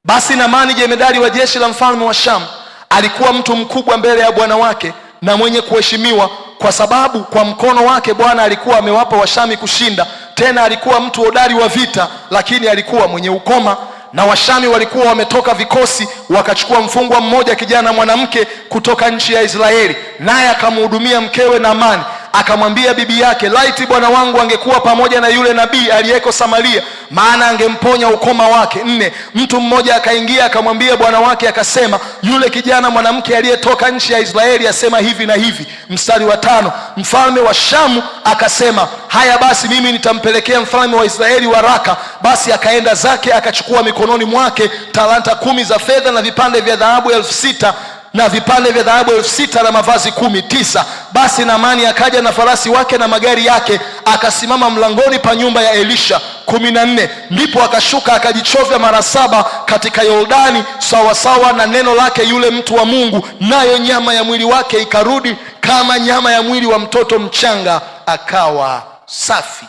basi Naamani jemedari wa jeshi la mfalme wa Shamu alikuwa mtu mkubwa mbele ya bwana wake na mwenye kuheshimiwa, kwa sababu kwa mkono wake Bwana alikuwa amewapa Washami kushinda. Tena alikuwa mtu hodari wa vita, lakini alikuwa mwenye ukoma. Na Washami walikuwa wametoka vikosi, wakachukua mfungwa mmoja, kijana mwanamke kutoka nchi ya Israeli, naye akamhudumia mkewe Naamani. Akamwambia bibi yake, laiti bwana wangu angekuwa pamoja na yule nabii aliyeko Samaria, maana angemponya ukoma wake. 4. Mtu mmoja akaingia akamwambia bwana wake akasema, yule kijana mwanamke aliyetoka nchi ya Israeli asema hivi na hivi. Mstari wa 5, mfalme wa Shamu akasema, haya basi mimi nitampelekea mfalme wa Israeli waraka. Basi akaenda zake, akachukua mikononi mwake talanta 10 za fedha na vipande vya dhahabu 6,000 na vipande vya dhahabu 6,000 na mavazi 19. Basi Naamani akaja na farasi wake na magari yake, akasimama mlangoni pa nyumba ya Elisha. 14. Ndipo akashuka akajichovya mara 7 katika Yordani, sawasawa na neno lake yule mtu wa Mungu, nayo nyama ya mwili wake ikarudi kama nyama ya mwili wa mtoto mchanga, akawa safi.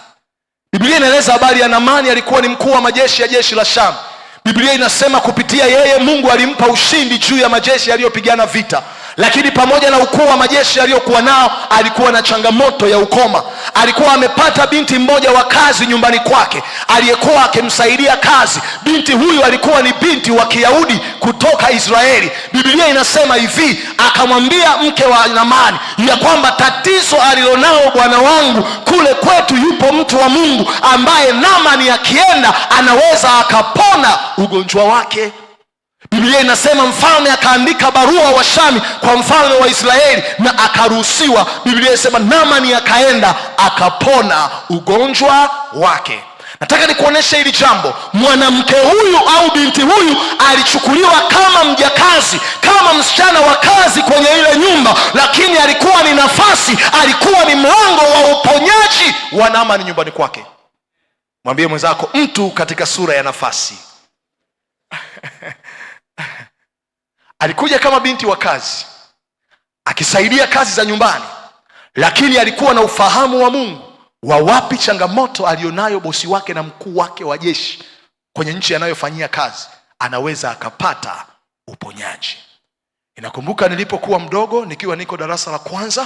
Biblia inaeleza habari ya Naamani. Alikuwa ni mkuu wa majeshi ya jeshi la Shamu. Biblia inasema kupitia yeye Mungu alimpa ushindi juu ya majeshi yaliyopigana vita. Lakini pamoja na ukuu wa majeshi aliyokuwa nao, alikuwa na changamoto ya ukoma. Alikuwa amepata binti mmoja wa kazi nyumbani kwake aliyekuwa akimsaidia kazi. Binti huyu alikuwa ni binti wa Kiyahudi kutoka Israeli. Biblia inasema hivi, akamwambia mke wa Naamani ya kwamba tatizo alilonao bwana wangu, kule kwetu yupo mtu wa Mungu ambaye Naamani akienda anaweza akapona ugonjwa wake. Biblia inasema mfalme akaandika barua Washami kwa mfalme wa Israeli na akaruhusiwa. Biblia inasema Naamani akaenda akapona ugonjwa wake. Nataka nikuoneshe hili jambo. Mwanamke huyu au binti huyu alichukuliwa kama mjakazi, kama msichana wa kazi kwenye ile nyumba, lakini alikuwa ni nafasi, alikuwa ni mlango wa uponyaji wa Naamani nyumbani kwake. Mwambie mwenzako, mtu katika sura ya nafasi. Alikuja kama binti wa kazi akisaidia kazi za nyumbani, lakini alikuwa na ufahamu wa Mungu wa wapi changamoto alionayo bosi wake na mkuu wake wa jeshi kwenye nchi anayofanyia kazi, anaweza akapata uponyaji. Inakumbuka nilipokuwa mdogo, nikiwa niko darasa la 1,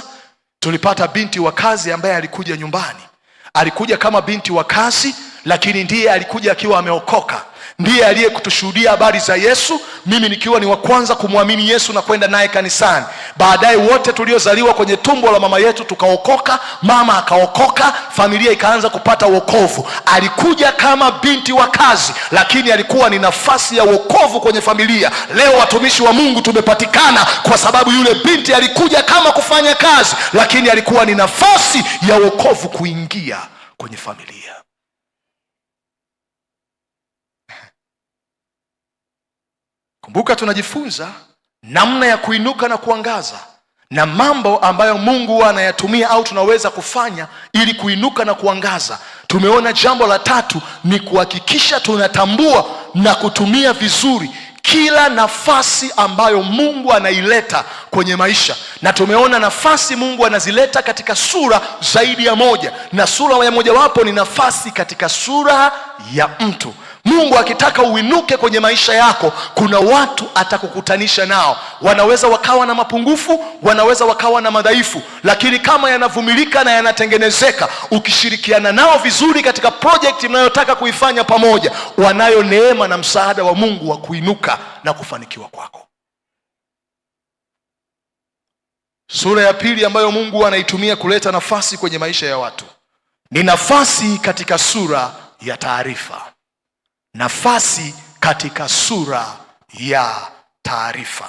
tulipata binti wa kazi ambaye alikuja nyumbani. Alikuja kama binti wa kazi, lakini ndiye alikuja akiwa ameokoka. Ndiye aliyekutushuhudia habari za Yesu, mimi nikiwa ni wa kwanza kumwamini Yesu na kwenda naye kanisani. Baadaye wote tuliozaliwa kwenye tumbo la mama yetu tukaokoka, mama akaokoka, familia ikaanza kupata wokovu. Alikuja kama binti wa kazi, lakini alikuwa ni nafasi ya wokovu kwenye familia. Leo watumishi wa Mungu tumepatikana kwa sababu yule binti alikuja kama kufanya kazi, lakini alikuwa ni nafasi ya wokovu kuingia kwenye familia. Kumbuka, tunajifunza namna ya kuinuka na kuangaza na mambo ambayo Mungu anayatumia au tunaweza kufanya ili kuinuka na kuangaza. Tumeona jambo la 3 ni kuhakikisha tunatambua na kutumia vizuri kila nafasi ambayo Mungu anaileta kwenye maisha. Na tumeona nafasi Mungu anazileta katika sura zaidi ya moja, na sura ya mojawapo ni nafasi katika sura ya mtu. Mungu akitaka uinuke kwenye maisha yako, kuna watu atakukutanisha nao. Wanaweza wakawa na mapungufu, wanaweza wakawa na madhaifu, lakini kama yanavumilika na yanatengenezeka, ukishirikiana nao vizuri katika project mnayotaka kuifanya pamoja, wanayo neema na msaada wa Mungu wa kuinuka na kufanikiwa kwako. Sura ya 2 ambayo Mungu anaitumia kuleta nafasi kwenye maisha ya watu ni nafasi katika sura ya taarifa. Nafasi katika sura ya taarifa.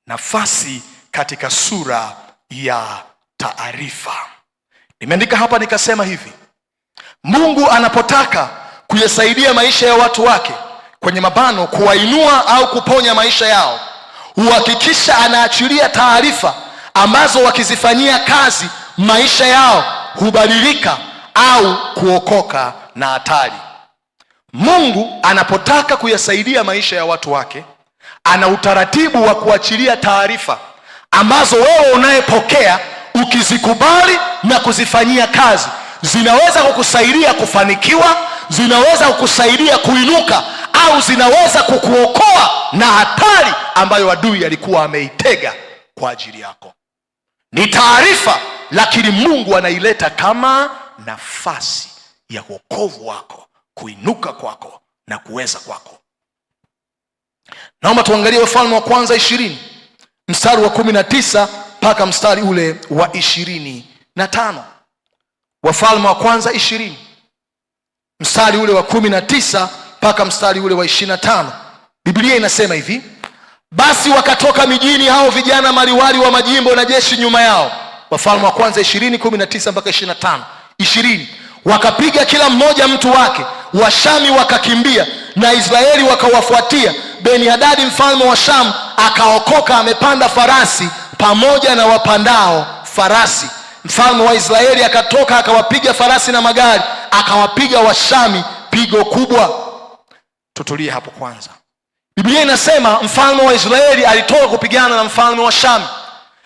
Nafasi katika sura ya taarifa. Nimeandika hapa nikasema hivi: Mungu anapotaka kuyasaidia maisha ya watu wake, kwenye mabano, kuwainua au kuponya maisha yao, huhakikisha anaachilia taarifa ambazo wakizifanyia kazi maisha yao hubadilika au kuokoka na hatari. Mungu anapotaka kuyasaidia maisha ya watu wake, ana utaratibu wa kuachilia taarifa ambazo wewe unayepokea ukizikubali na kuzifanyia kazi, zinaweza kukusaidia kufanikiwa, zinaweza kukusaidia kuinuka, au zinaweza kukuokoa na hatari ambayo adui alikuwa ameitega kwa ajili yako. Ni taarifa, lakini Mungu anaileta kama nafasi ya wokovu wako, kuinuka kwako na kuweza kwako. Naomba tuangalie Wafalme wa kwanza 20 mstari wa 19 mpaka mstari ule wa 25. Wafalme wa kwanza 20 mstari ule wa 19 mpaka mstari ule wa 25. Biblia inasema hivi: basi wakatoka mijini hao vijana maliwali wa majimbo na jeshi nyuma yao. Wafalme wa kwanza 20:19 mpaka 25. 20, wakapiga kila mmoja mtu wake, Washami wakakimbia na Israeli wakawafuatia. Beni-Hadadi mfalme wa Shamu akaokoka amepanda farasi pamoja na wapandao farasi. Mfalme wa Israeli akatoka akawapiga farasi na magari, akawapiga Washami pigo kubwa. Tutulie hapo kwanza. Biblia inasema mfalme wa Israeli alitoka kupigana na mfalme wa Shamu.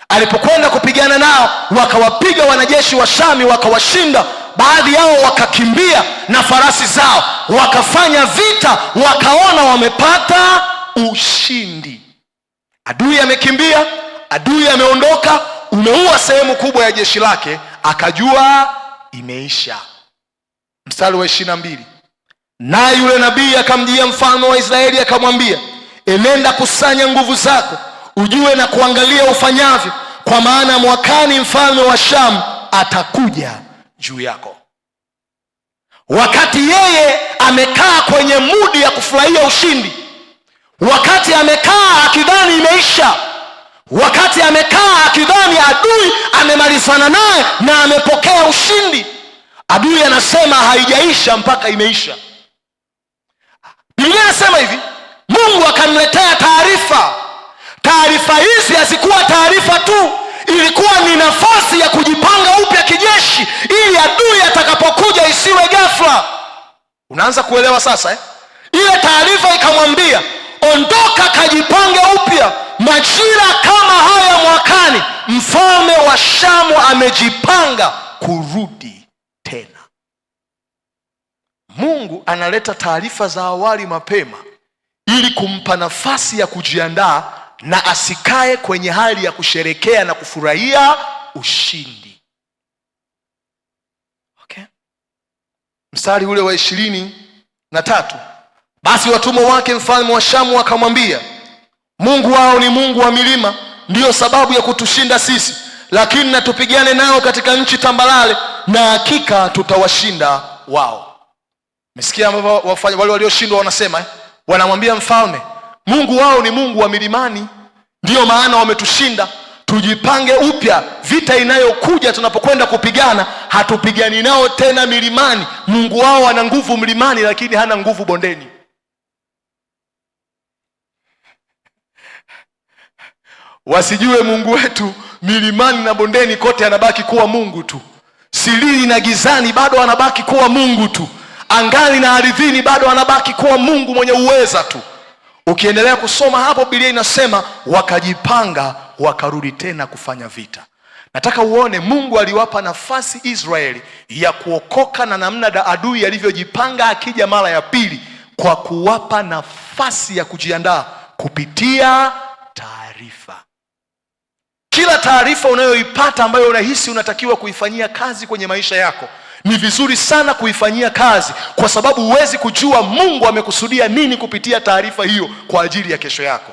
Alipokwenda kupigana nao, wakawapiga wanajeshi wa Shamu wakawashinda. Baadhi yao wakakimbia na farasi zao, wakafanya vita, wakaona wamepata ushindi. Adui amekimbia, adui ameondoka, umeua sehemu kubwa ya jeshi lake, akajua imeisha. Mstari wa 22, naye yule nabii akamjia mfalme wa Israeli akamwambia, enenda kusanya nguvu zako, ujue na kuangalia ufanyavyo, kwa maana mwakani mfalme wa Shamu atakuja juu yako. Wakati yeye amekaa kwenye mudi ya kufurahia ushindi, wakati amekaa akidhani imeisha, wakati amekaa akidhani adui amemalizana naye na amepokea ushindi, adui anasema haijaisha mpaka imeisha. Biblia inasema hivi, Mungu akamletea taarifa. Taarifa hizi hazikuwa taarifa tu, ilikuwa ni nafasi ya kujipanga upya kijeshi, ili adui atakapokuja isiwe ghafla. Unaanza kuelewa sasa Ile taarifa ikamwambia, ondoka kajipange upya, majira kama haya mwakani mfalme wa Shamu amejipanga kurudi tena. Mungu analeta taarifa za awali mapema ili kumpa nafasi ya kujiandaa na asikae kwenye hali ya kusherekea na kufurahia ushindi. Okay? Mstari ule wa 23, basi watumwa wake mfalme wa Shamu akamwambia, Mungu wao ni Mungu wa milima, ndiyo sababu ya kutushinda sisi, lakini na tupigane nao katika nchi tambalale, na hakika tutawashinda wao. Mesikia wale walioshindwa wanasema wanamwambia mfalme, Mungu wao ni Mungu wa milimani, ndiyo maana wametushinda. Tujipange upya, vita inayokuja tunapokwenda kupigana hatupigani nao tena milimani. Mungu wao ana nguvu mlimani, lakini hana nguvu bondeni. Wasijue Mungu wetu milimani na bondeni kote anabaki kuwa Mungu tu. Silini na gizani bado anabaki kuwa Mungu tu. Angani na ardhini bado anabaki kuwa Mungu mwenye uweza tu. Ukiendelea kusoma hapo, Biblia inasema wakajipanga wakarudi tena kufanya vita. Nataka uone Mungu aliwapa nafasi Israeli ya kuokoka na namna adui alivyojipanga akija mara ya pili, kwa kuwapa nafasi ya kujiandaa kupitia taarifa. Kila taarifa unayoipata ambayo unahisi unatakiwa kuifanyia kazi kwenye maisha yako, ni vizuri sana kuifanyia kazi, kwa sababu huwezi kujua Mungu amekusudia nini kupitia taarifa hiyo kwa ajili ya kesho yako.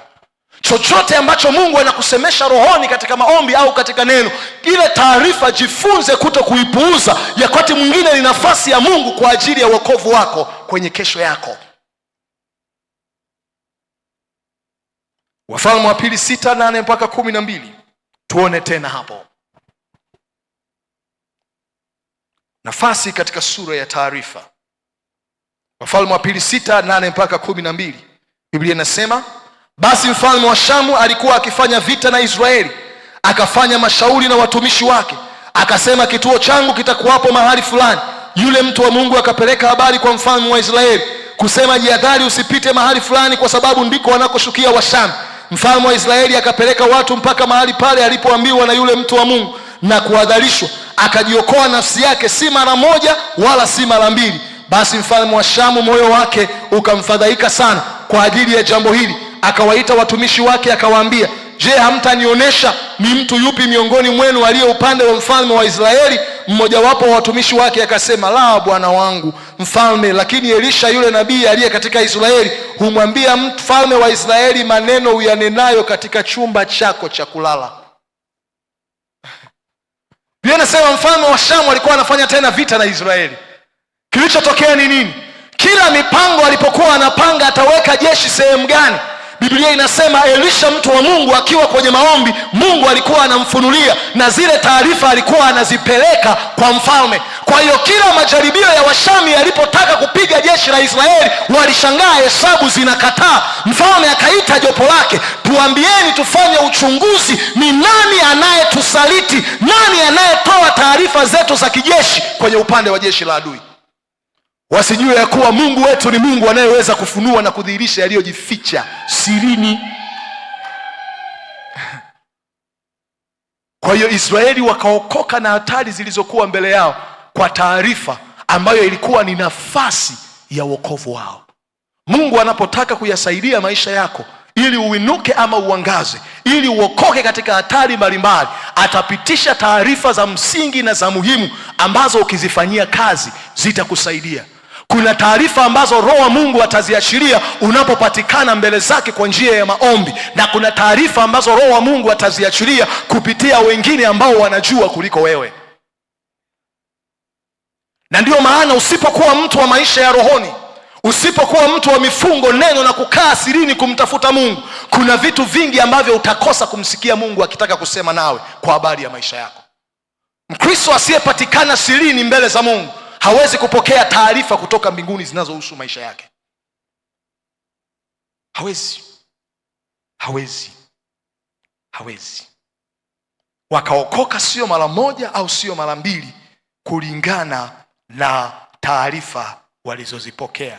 Chochote ambacho Mungu anakusemesha rohoni katika maombi au katika neno, ile taarifa jifunze kuto kuipuuza. Wakati mwingine ni nafasi ya Mungu kwa ajili ya wokovu wako kwenye kesho yako. Wafalme wa pili 6:8 mpaka 12. Tuone tena hapo nafasi katika sura ya taarifa. Wafalme wa pili 6:8 mpaka 12. Biblia inasema, basi mfalme wa Shamu alikuwa akifanya vita na Israeli, akafanya mashauri na watumishi wake, akasema, kituo changu kitakuwapo mahali fulani. Yule mtu wa Mungu akapeleka habari kwa mfalme wa Israeli kusema, jihadhari usipite mahali fulani, kwa sababu ndiko wanakoshukia Washamu. Mfalme wa Israeli akapeleka watu mpaka mahali pale alipoambiwa na yule mtu wa Mungu na kuadhalishwa. Akajiokoa nafsi yake, si mara moja wala si mara mbili. Basi mfalme wa Shamu moyo wake ukamfadhaika sana kwa ajili ya jambo hili. Akawaita watumishi wake akawaambia, je, hamtanionyesha ni mtu yupi miongoni mwenu aliye upande wa mfalme wa Israeli? Mmojawapo wa watumishi wake akasema, la, bwana wangu mfalme, lakini Elisha yule nabii aliye katika Israeli humwambia mfalme wa Israeli maneno uyanenayo katika chumba chako cha kulala. Biblia inasema mfalme wa Shamu alikuwa anafanya tena vita na Israeli. Kilichotokea ni nini? Kila mipango alipokuwa anapanga ataweka jeshi sehemu gani, Biblia inasema Elisha mtu wa Mungu akiwa kwenye maombi, Mungu alikuwa anamfunulia na zile taarifa alikuwa anazipeleka kwa mfalme. Kwa hiyo kila majaribio ya Washami yalipotaka kupiga jeshi la Israeli, walishangaa hesabu zinakataa. Mfalme akaita jopo lake, tuambieni tufanye uchunguzi, ni nani anayetusaliti, nani anayetoa taarifa zetu za kijeshi kwenye upande wa jeshi la adui. Wasijue ya kuwa Mungu wetu ni Mungu anayeweza kufunua na kudhihirisha yaliyojificha sirini. Kwa hiyo Israeli wakaokoka na hatari zilizokuwa mbele yao kwa taarifa ambayo ilikuwa ni nafasi ya wokovu wao. Mungu anapotaka kuyasaidia maisha yako ili uinuke ama uangaze, ili uokoke katika hatari mbalimbali, atapitisha taarifa za msingi na za muhimu ambazo ukizifanyia kazi zitakusaidia. Kuna taarifa ambazo Roho wa Mungu ataziachilia unapopatikana mbele zake kwa njia ya maombi, na kuna taarifa ambazo Roho wa Mungu ataziachilia kupitia wengine ambao wanajua kuliko wewe. Na ndio maana usipokuwa mtu wa maisha ya rohoni, usipokuwa mtu wa mifungo, neno na kukaa sirini kumtafuta Mungu, kuna vitu vingi ambavyo utakosa kumsikia Mungu akitaka kusema nawe kwa habari ya maisha yako. Mkristo asiyepatikana sirini mbele za Mungu hawezi kupokea taarifa kutoka mbinguni zinazohusu maisha yake. Hawezi. Wakaokoka sio mara moja au sio mara mbili, kulingana na taarifa walizozipokea.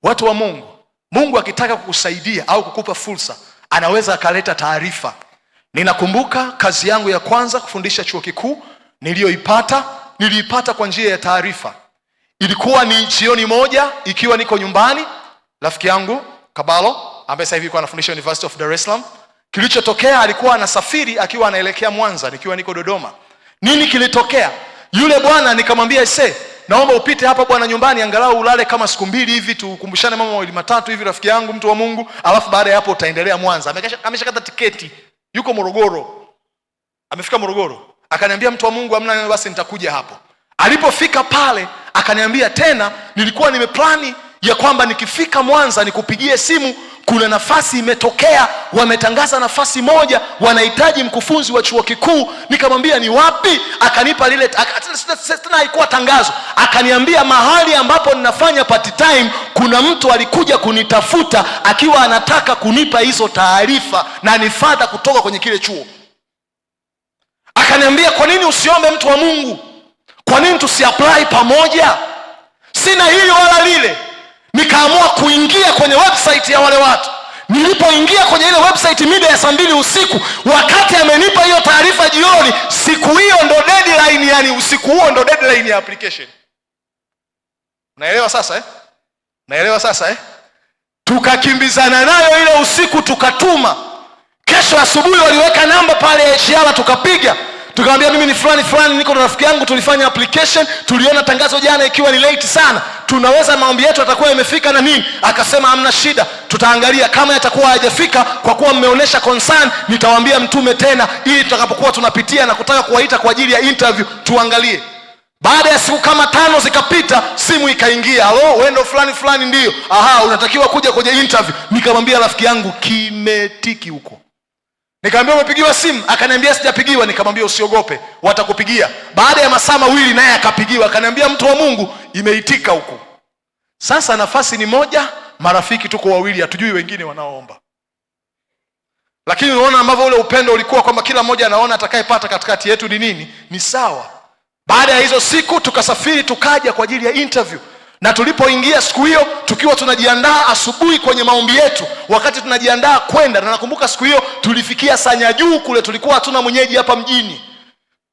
Watu wa Mungu, Mungu akitaka kukusaidia au kukupa fursa, anaweza akaleta taarifa. Ninakumbuka kazi yangu ya kwanza kufundisha chuo kikuu niliipata kwa njia ya taarifa. Ilikuwa ni jioni moja, ikiwa niko nyumbani, rafiki yangu Kabalo ambaye sasa hivi yuko anafundisha University of Dar es Salaam, kilichotokea alikuwa anasafiri akiwa anaelekea Mwanza, nikiwa niko Dodoma. Nini kilitokea? Yule bwana nikamwambia, naomba upite hapa bwana nyumbani, angalau ulale kama siku 2 hivi, tukumbushane mambo mawili matatu hivi, rafiki yangu mtu wa Mungu, alafu baada ya hapo utaendelea Mwanza. Ameshakata tiketi, yuko Morogoro. Amefika Morogoro, akaniambia mtu wa Mungu, amna basi nitakuja hapo. Alipofika pale akaniambia tena, nilikuwa nimeplani ya kwamba nikifika Mwanza nikupigie simu, kuna nafasi imetokea, wametangaza nafasi moja, wanahitaji mkufunzi wa chuo kikuu. Nikamwambia ni wapi? Akanipa lile, tena haikuwa tangazo, akaniambia mahali ambapo ninafanya part time, kuna mtu alikuja kunitafuta akiwa anataka kunipa hizo taarifa na ni father kutoka kwenye kile chuo. Akaniambia, kwa nini usiombe mtu wa Mungu? Kwa nini tusiapply pamoja? Sina hili wala lile. Nikaamua kuingia kwenye website ya wale watu. Nilipoingia kwenye ile website mida ya 2 usiku, wakati amenipa hiyo taarifa jioni, siku hiyo ndo deadline, yani usiku huo ndo deadline ya application. Naelewa sasa? Tukakimbizana nayo ile usiku, tukatuma. Kesho asubuhi waliweka namba pale ya HR, tukapiga. Tukamwambia, mimi ni fulani, niko na rafiki yangu, tulifanya application, tuliona tangazo jana ikiwa ni late sana, tunaweza maombi yetu atakuwa yamefika na nini? Akasema hamna shida, tutaangalia kama yatakuwa hayajafika, kwa kuwa mmeonesha concern, nitawaambia mtume tena, ili tutakapokuwa tunapitia na kutaka kuwaita kwa ajili ya interview tuangalie. Baada ya siku kama 5 zikapita, simu ikaingia, halo, wewe ndo fulani? Ndio. Aha, unatakiwa kuja kwenye interview. Nikamwambia rafiki yangu, kimetiki huko. Nikamwambia umepigiwa simu? Akaniambia sijapigiwa. Nikamwambia usiogope, watakupigia. Baada ya masaa 2 naye akapigiwa, akaniambia mtu wa Mungu, imeitika huko. Sasa nafasi ni moja, marafiki tuko 2, hatujui wengine wanaoomba. Lakini unaona ambavyo ule upendo ulikuwa kwamba kila mmoja anaona atakayepata katikati yetu ni nini? Ni sawa. Baada ya hizo siku tukasafiri, tukaja kwa ajili ya interview. Na tulipoingia siku hiyo, tukiwa tunajiandaa asubuhi kwenye maombi yetu, wakati tunajiandaa kwenda, na nakumbuka siku hiyo tulifikia Sanya Juu kule, tulikuwa hatuna mwenyeji hapa mjini.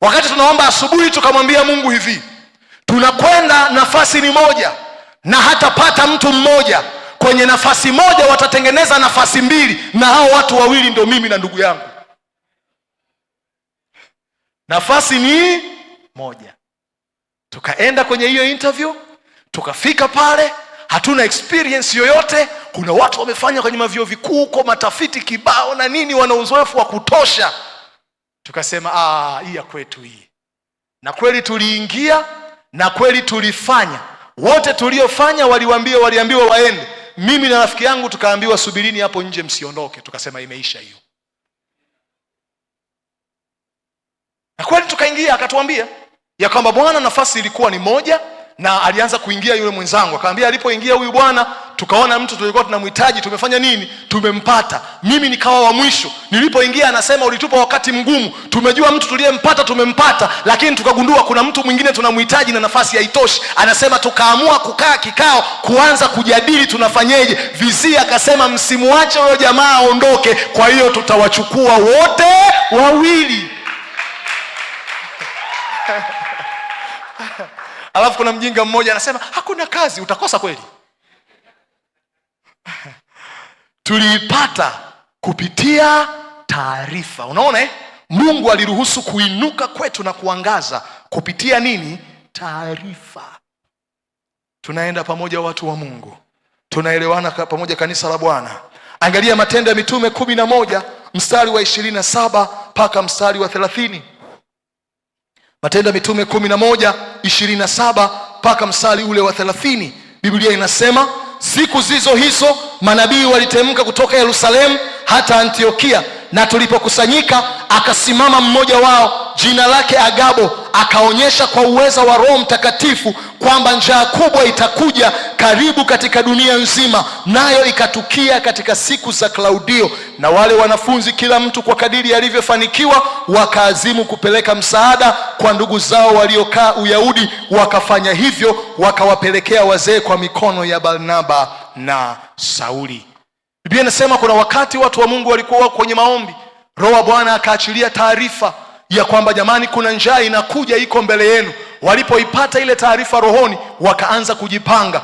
Wakati tunaomba asubuhi, tukamwambia Mungu hivi, tunakwenda nafasi ni moja na hatapata mtu mmoja. Kwenye nafasi moja watatengeneza nafasi mbili, na hao watu wawili ndio mimi na ndugu yangu. Nafasi ni moja. Tukaenda kwenye hiyo interview, tukafika pale, hatuna experience yoyote. Kuna watu wamefanya kwenye mavyuo vikuu kwa matafiti kibao na nini, wana uzoefu wa kutosha. Tukasema hii ya kwetu hii. Na kweli tuliingia, na kweli tulifanya. Wote tuliofanya waliambiwa waende. Mimi na rafiki yangu tukaambiwa subirini hapo nje, msiondoke. Tukasema imeisha hiyo. Na kweli tukaingia, akatuambia ya kwamba bwana, nafasi ilikuwa ni moja. Na alianza kuingia yule mwenzangu, akamwambia alipoingia huyu bwana, tukaona mtu tulikuwa tunamhitaji, tumefanya nini? Tumempata. Mimi nikawa wa mwisho. Nilipoingia anasema ulitupa wakati mgumu. Tumejua mtu tuliyempata tumempata, lakini tukagundua kuna mtu mwingine tunamhitaji na nafasi haitoshi. Anasema tukaamua kukaa kikao, kuanza kujadili tunafanyeje. Vizia akasema msimuache huyo jamaa aondoke, kwa hiyo tutawachukua wote wawili. Alafu kuna mjinga mmoja anasema hakuna kazi, utakosa kweli? Tuliipata kupitia taarifa. Unaona Mungu aliruhusu kuinuka kwetu na kuangaza kupitia nini? Taarifa. Tunaenda pamoja watu wa Mungu, tunaelewana pamoja kanisa la Bwana. Angalia Matendo ya Mitume 11 mstari wa 27 mpaka mstari wa 30. Matendo ya Mitume 11:27 mpaka mstari ule wa 30. Biblia inasema siku zizo hizo manabii walitemka kutoka Yerusalemu hata Antiokia, na tulipokusanyika akasimama mmoja wao jina lake Agabo, akaonyesha kwa uweza wa Roho Mtakatifu kwamba njaa kubwa itakuja karibu katika dunia nzima, nayo ikatukia katika siku za Klaudio. Na wale wanafunzi kila mtu kwa kadiri alivyofanikiwa wakaazimu kupeleka msaada kwa ndugu zao waliokaa Uyahudi. Wakafanya hivyo, wakawapelekea wazee kwa mikono ya Barnaba na Sauli. Biblia inasema kuna wakati watu wa Mungu walikuwa kwenye maombi, Roho wa Bwana akaachilia taarifa ya kwamba jamani, kuna njaa inakuja, iko mbele yenu. Walipoipata ile taarifa rohoni, wakaanza kujipanga.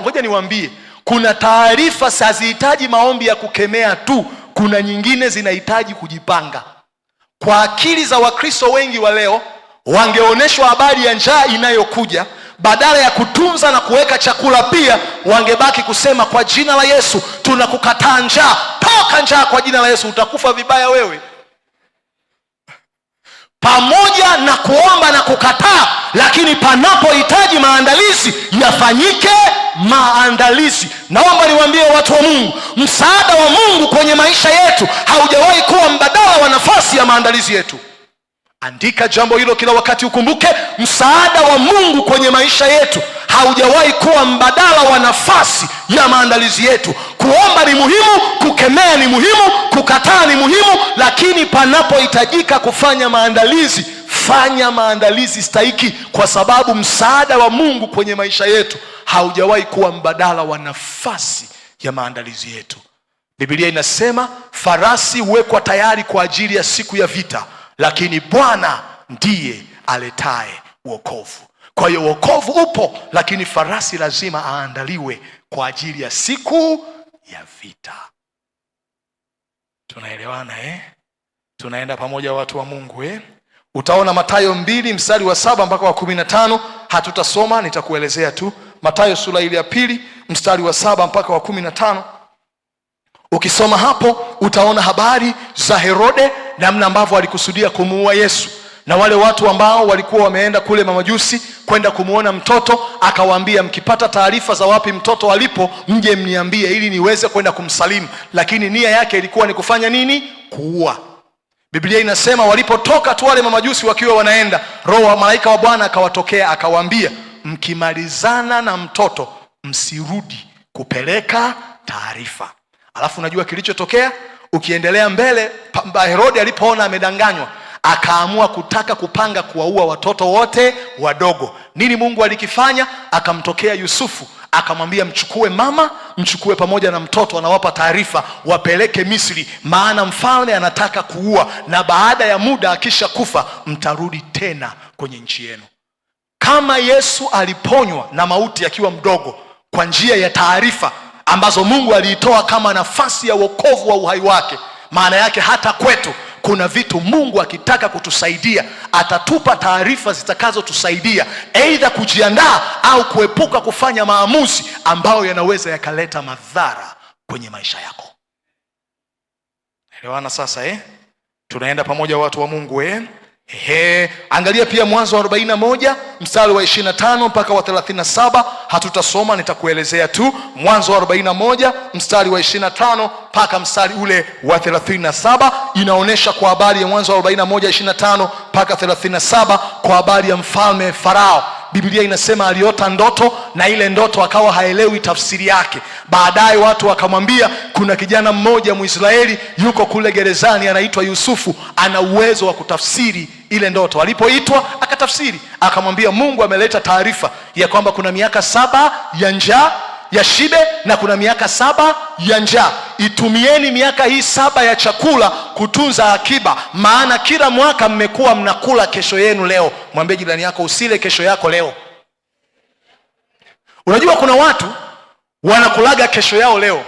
Ngoja niwaambie, kuna taarifa hazihitaji maombi ya kukemea tu, kuna nyingine zinahitaji kujipanga. Kwa akili za Wakristo wengi wa leo, wangeoneshwa habari ya njaa inayokuja, badala ya kutunza na kuweka chakula pia, wangebaki kusema kwa jina la Yesu tunakukataa njaa, toka njaa kwa jina la Yesu, utakufa vibaya wewe. Pamoja na kuomba na kukataa, lakini panapohitaji maandalizi yafanyike maandalizi. Naomba niwaambie watu wa Mungu, msaada wa Mungu kwenye maisha yetu haujawahi kuwa mbadala wa nafasi ya maandalizi yetu. Andika jambo hilo kila wakati, ukumbuke msaada wa Mungu kwenye maisha yetu haujawahi kuwa mbadala wa nafasi ya maandalizi yetu. Kuomba ni muhimu, kukemea ni muhimu, kukataa ni muhimu, lakini panapohitajika kufanya maandalizi, fanya maandalizi stahiki, kwa sababu msaada wa Mungu kwenye maisha yetu haujawahi kuwa mbadala wa nafasi ya maandalizi yetu. Biblia inasema farasi huwekwa tayari kwa ajili ya siku ya vita, lakini Bwana ndiye aletaye wokovu. Kwa hiyo wokovu upo, lakini farasi lazima aandaliwe kwa ajili ya siku ya vita. Tunaelewana Tunaenda pamoja watu wa Mungu Utaona Mathayo 2 mstari wa 7 mpaka wa 15. Hatutasoma, nitakuelezea tu. Mathayo sura ile ya 2 mstari wa 7 mpaka wa 15. Ukisoma hapo utaona habari za Herode, namna ambavyo alikusudia kumuua Yesu, na wale watu ambao walikuwa wameenda kule mamajusi kwenda kumuona mtoto. Akawaambia, mkipata taarifa za wapi mtoto alipo, mje mniambie ili niweze kwenda kumsalimu. Lakini nia yake ilikuwa ni kufanya nini? Kuua. Biblia inasema walipotoka tu wale mamajusi wakiwa wanaenda, roho wa malaika wa Bwana akawatokea, akawaambia, mkimalizana na mtoto msirudi kupeleka taarifa. Alafu unajua kilichotokea? Ukiendelea mbele, Herode alipoona amedanganywa, akaamua kutaka kupanga kuwaua watoto wote wadogo. Nini Mungu alikifanya? Akamtokea Yusufu, akamwambia mchukue mama, mchukue pamoja na mtoto, anawapa taarifa wapeleke Misri, maana mfalme anataka kuua, na baada ya muda akisha kufa mtarudi tena kwenye nchi yenu. Kama Yesu aliponywa na mauti akiwa mdogo kwa njia ya taarifa ambazo Mungu aliitoa kama nafasi ya wokovu wa uhai wake, maana yake hata kwetu kuna vitu Mungu akitaka kutusaidia atatupa taarifa zitakazotusaidia aidha kujiandaa au kuepuka kufanya maamuzi ambayo yanaweza yakaleta madhara kwenye maisha yako. Elewana sasa Tunaenda pamoja watu wa Mungu Angalia pia Mwanzo wa 41 mstari wa 25 mpaka wa 37. Hatutasoma, nitakuelezea tu. Mwanzo wa 41 mstari wa 25 mpaka mstari ule wa 37 inaonesha kwa habari ya Mwanzo wa 41:25 mpaka 37 kwa habari ya mfalme Farao. Biblia inasema aliota ndoto, na ile ndoto akawa haelewi tafsiri yake. Baadaye watu wakamwambia kuna kijana mmoja Mwisraeli yuko kule gerezani anaitwa Yusufu, ana uwezo wa kutafsiri ile ndoto. Alipoitwa akatafsiri, akamwambia Mungu ameleta taarifa ya kwamba kuna miaka 7 ya njaa ya shibe na kuna miaka 7 ya njaa. Itumieni miaka hii 7 ya chakula kutunza akiba, maana kila mwaka mmekuwa mnakula kesho yenu leo. Mwambie jirani yako usile kesho yako leo. Unajua kuna watu wanakulaga kesho yao leo,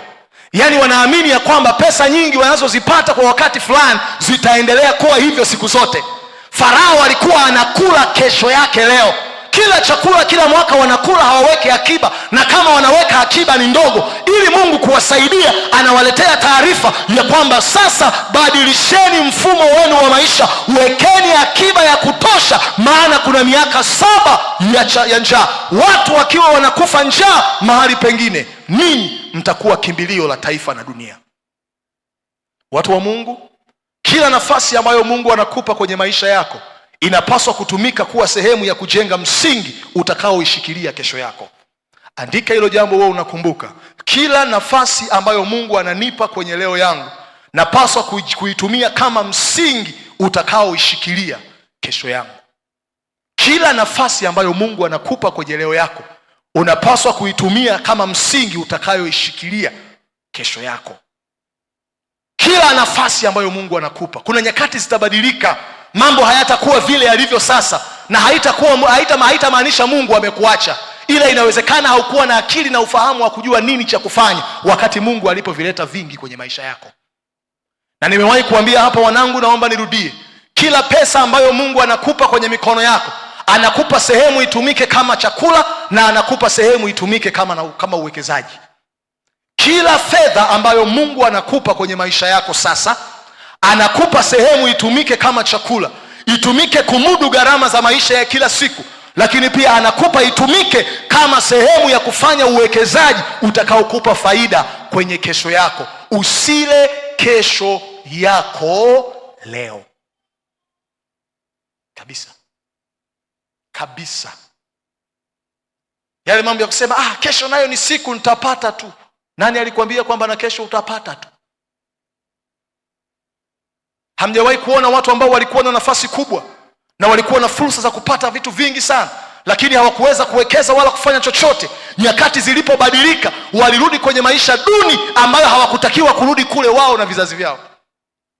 yaani wanaamini ya kwamba pesa nyingi wanazozipata kwa wakati fulani zitaendelea kuwa hivyo siku zote. Farao alikuwa anakula kesho yake leo. Kila chakula kila mwaka wanakula, hawaweke akiba, na kama wanaweka akiba ni ndogo. Ili Mungu kuwasaidia anawaletea taarifa ya kwamba sasa badilisheni mfumo wenu wa maisha, wekeni akiba ya kutosha, maana kuna miaka 7 ya njaa. Watu wakiwa wanakufa njaa mahali pengine, ninyi mtakuwa kimbilio la taifa na dunia. Watu wa Mungu, kila nafasi ambayo Mungu anakupa kwenye maisha yako inapaswa kutumika kuwa sehemu ya kujenga msingi utakaoishikilia kesho yako. Andika hilo jambo wewe unakumbuka. Kila nafasi ambayo Mungu ananipa kwenye leo yangu napaswa kuitumia kama msingi utakaoishikilia kesho yangu. Kila nafasi ambayo Mungu anakupa kwenye leo yako unapaswa kuitumia kama msingi utakayoishikilia kesho yako. Kila nafasi ambayo Mungu anakupa, kuna nyakati zitabadilika. Mambo hayatakuwa vile yalivyo sasa, na haitamaanisha Mungu amekuacha, ila inawezekana haukuwa na akili na ufahamu wa kujua nini cha kufanya wakati Mungu alipovileta vingi kwenye maisha yako. Na nimewahi kuambia hapa, wanangu, naomba nirudie, kila pesa ambayo Mungu anakupa kwenye mikono yako, anakupa sehemu itumike kama chakula na anakupa sehemu itumike kama uwekezaji. Kila fedha ambayo Mungu anakupa kwenye maisha yako sasa, anakupa sehemu itumike kama chakula, itumike kumudu gharama za maisha ya kila siku, lakini pia anakupa itumike kama sehemu ya kufanya uwekezaji utakaokupa faida kwenye kesho yako. Usile kesho yako leo. Kabisa. Yale mambo ya kusema kesho nayo ni siku nitapata tu. Nani alikwambia kwamba na kesho utapata tu? Hamjawahi kuona watu ambao walikuwa na nafasi kubwa na walikuwa na fursa za kupata vitu vingi sana, lakini hawakuweza kuwekeza wala kufanya chochote? Nyakati zilipobadilika, walirudi kwenye maisha duni ambayo hawakutakiwa kurudi kule wao na vizazi vyao.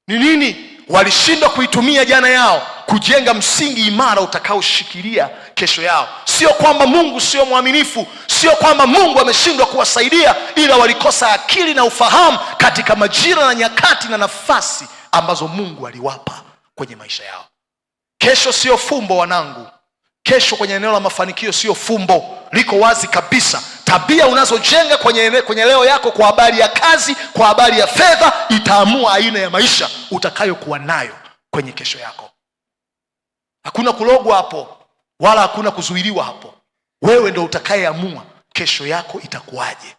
Ni nini? Walishindwa kuitumia jana yao kujenga msingi imara utakaoshikilia kesho yao. Sio kwamba Mungu sio mwaminifu, sio kwamba Mungu ameshindwa kuwasaidia, ila walikosa akili na ufahamu katika majira na nyakati na nafasi ambazo Mungu aliwapa kwenye maisha yao. Kesho sio fumbo wanangu. Kesho kwenye eneo la mafanikio sio fumbo, liko wazi kabisa. Tabia unazojenga kwenye leo yako kwa habari ya kazi, kwa habari ya fedha, itaamua aina ya maisha utakayokuwa nayo kwenye kesho yako. Hakuna kulogwa hapo, wala hakuna kuzuiliwa hapo. Wewe ndio utakayeamua kesho yako itakuwaje.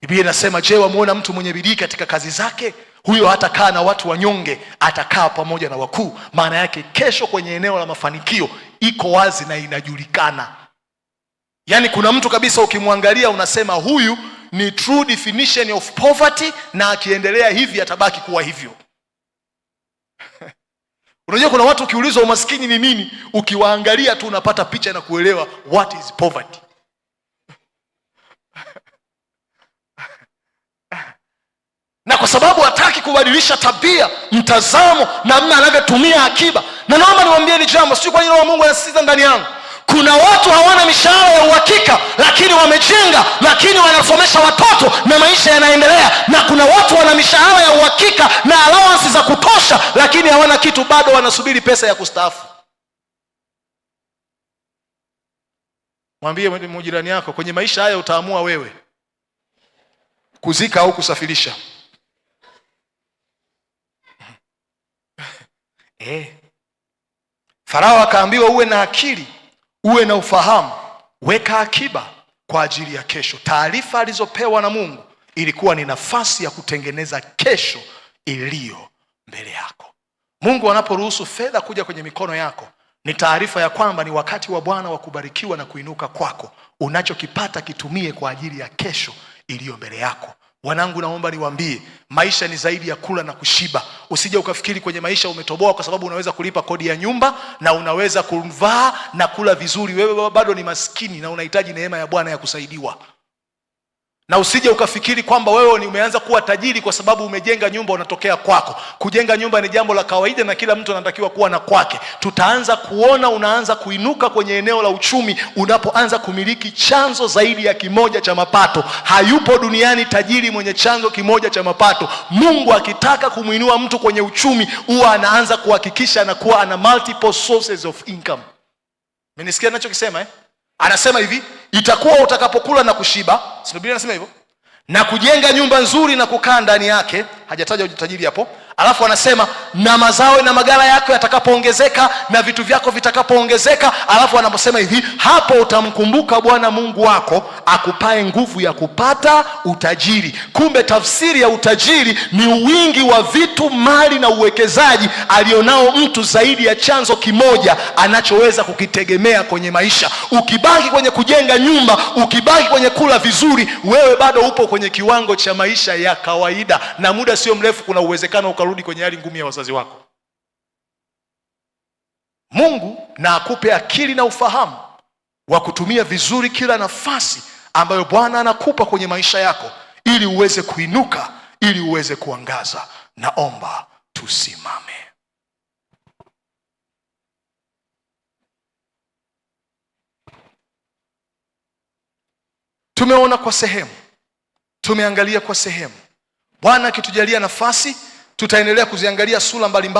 Biblia inasema, je, wamuona mtu mwenye bidii katika kazi zake? Huyo hatakaa na watu wanyonge, atakaa pamoja na wakuu. Maana yake kesho kwenye eneo la mafanikio iko wazi na inajulikana. Yaani kuna mtu kabisa ukimwangalia unasema huyu ni true definition of poverty, na akiendelea hivi atabaki kuwa hivyo. Unajua kuna watu ukiulizwa umaskini ni nini, ukiwaangalia tu unapata picha na kuelewa what is poverty. Na kwa sababu hataki kubadilisha tabia, mtazamo, namna anavyotumia akiba. Na naomba niwaambie ni jambo, sio kwa nini Roho Mungu anasisitiza ndani yangu. Kuna watu hawana mishahara ya uhakika, lakini wamejenga, lakini wanasomesha watoto na maisha yanaendelea. Na kuna watu wana mishahara ya uhakika na allowance za kutosha, lakini hawana kitu, bado wanasubiri pesa ya kustaafu. Mwambie jirani yako, kwenye maisha haya utaamua wewe kuzika au kusafirisha. Farao akaambiwa uwe na akili, uwe na ufahamu, weka akiba kwa ajili ya kesho. Taarifa alizopewa na Mungu ilikuwa ni nafasi ya kutengeneza kesho iliyo mbele yako. Mungu anaporuhusu fedha kuja kwenye mikono yako, ni taarifa ya kwamba ni wakati wa Bwana wa kubarikiwa na kuinuka kwako. Unachokipata kitumie kwa ajili ya kesho iliyo mbele yako. Wanangu, naomba niwaambie, maisha ni zaidi ya kula na kushiba. Usije ukafikiri kwenye maisha umetoboa kwa sababu unaweza kulipa kodi ya nyumba na unaweza kuvaa na kula vizuri. Wewe bado ni maskini na unahitaji neema ya Bwana ya kusaidiwa. Na usije ukafikiri kwamba wewe ni umeanza kuwa tajiri kwa sababu umejenga nyumba unatokea kwako. Kujenga nyumba ni jambo la kawaida na kila mtu anatakiwa kuwa na kwake. Tutaanza kuona unaanza kuinuka kwenye eneo la uchumi unapoanza kumiliki chanzo zaidi ya kimoja cha mapato. Hayupo duniani tajiri mwenye chanzo kimoja cha mapato. Mungu akitaka kumuinua mtu kwenye uchumi, huwa anaanza kuhakikisha anakuwa ana multiple sources of income. Mmenisikia ninachokisema Anasema hivi, itakuwa utakapokula na kushiba, si Biblia inasema hivyo, na kujenga nyumba nzuri na kukaa ndani yake. Hajataja utajiri hapo. Alafu anasema na mazao na magala yako yatakapoongezeka na vitu vyako vitakapoongezeka. Alafu anaposema hivi, hapo utamkumbuka Bwana Mungu wako akupae nguvu ya kupata utajiri. Kumbe tafsiri ya utajiri ni wingi wa vitu, mali na uwekezaji alionao mtu zaidi ya chanzo kimoja anachoweza kukitegemea kwenye maisha. Ukibaki kwenye kujenga nyumba, ukibaki kwenye kula vizuri, wewe bado upo kwenye kiwango cha maisha ya kawaida, na muda sio mrefu kuna uwezekano ukarudi kwenye hali ngumu ya wazazi wako. Mungu na akupe akili na ufahamu wa kutumia vizuri kila nafasi ambayo Bwana anakupa kwenye maisha yako, ili uweze kuinuka, ili uweze kuangaza. Naomba tusimame. Tumeona kwa sehemu, tumeangalia kwa sehemu. Bwana akitujalia nafasi, tutaendelea kuziangalia sura mbalimbali.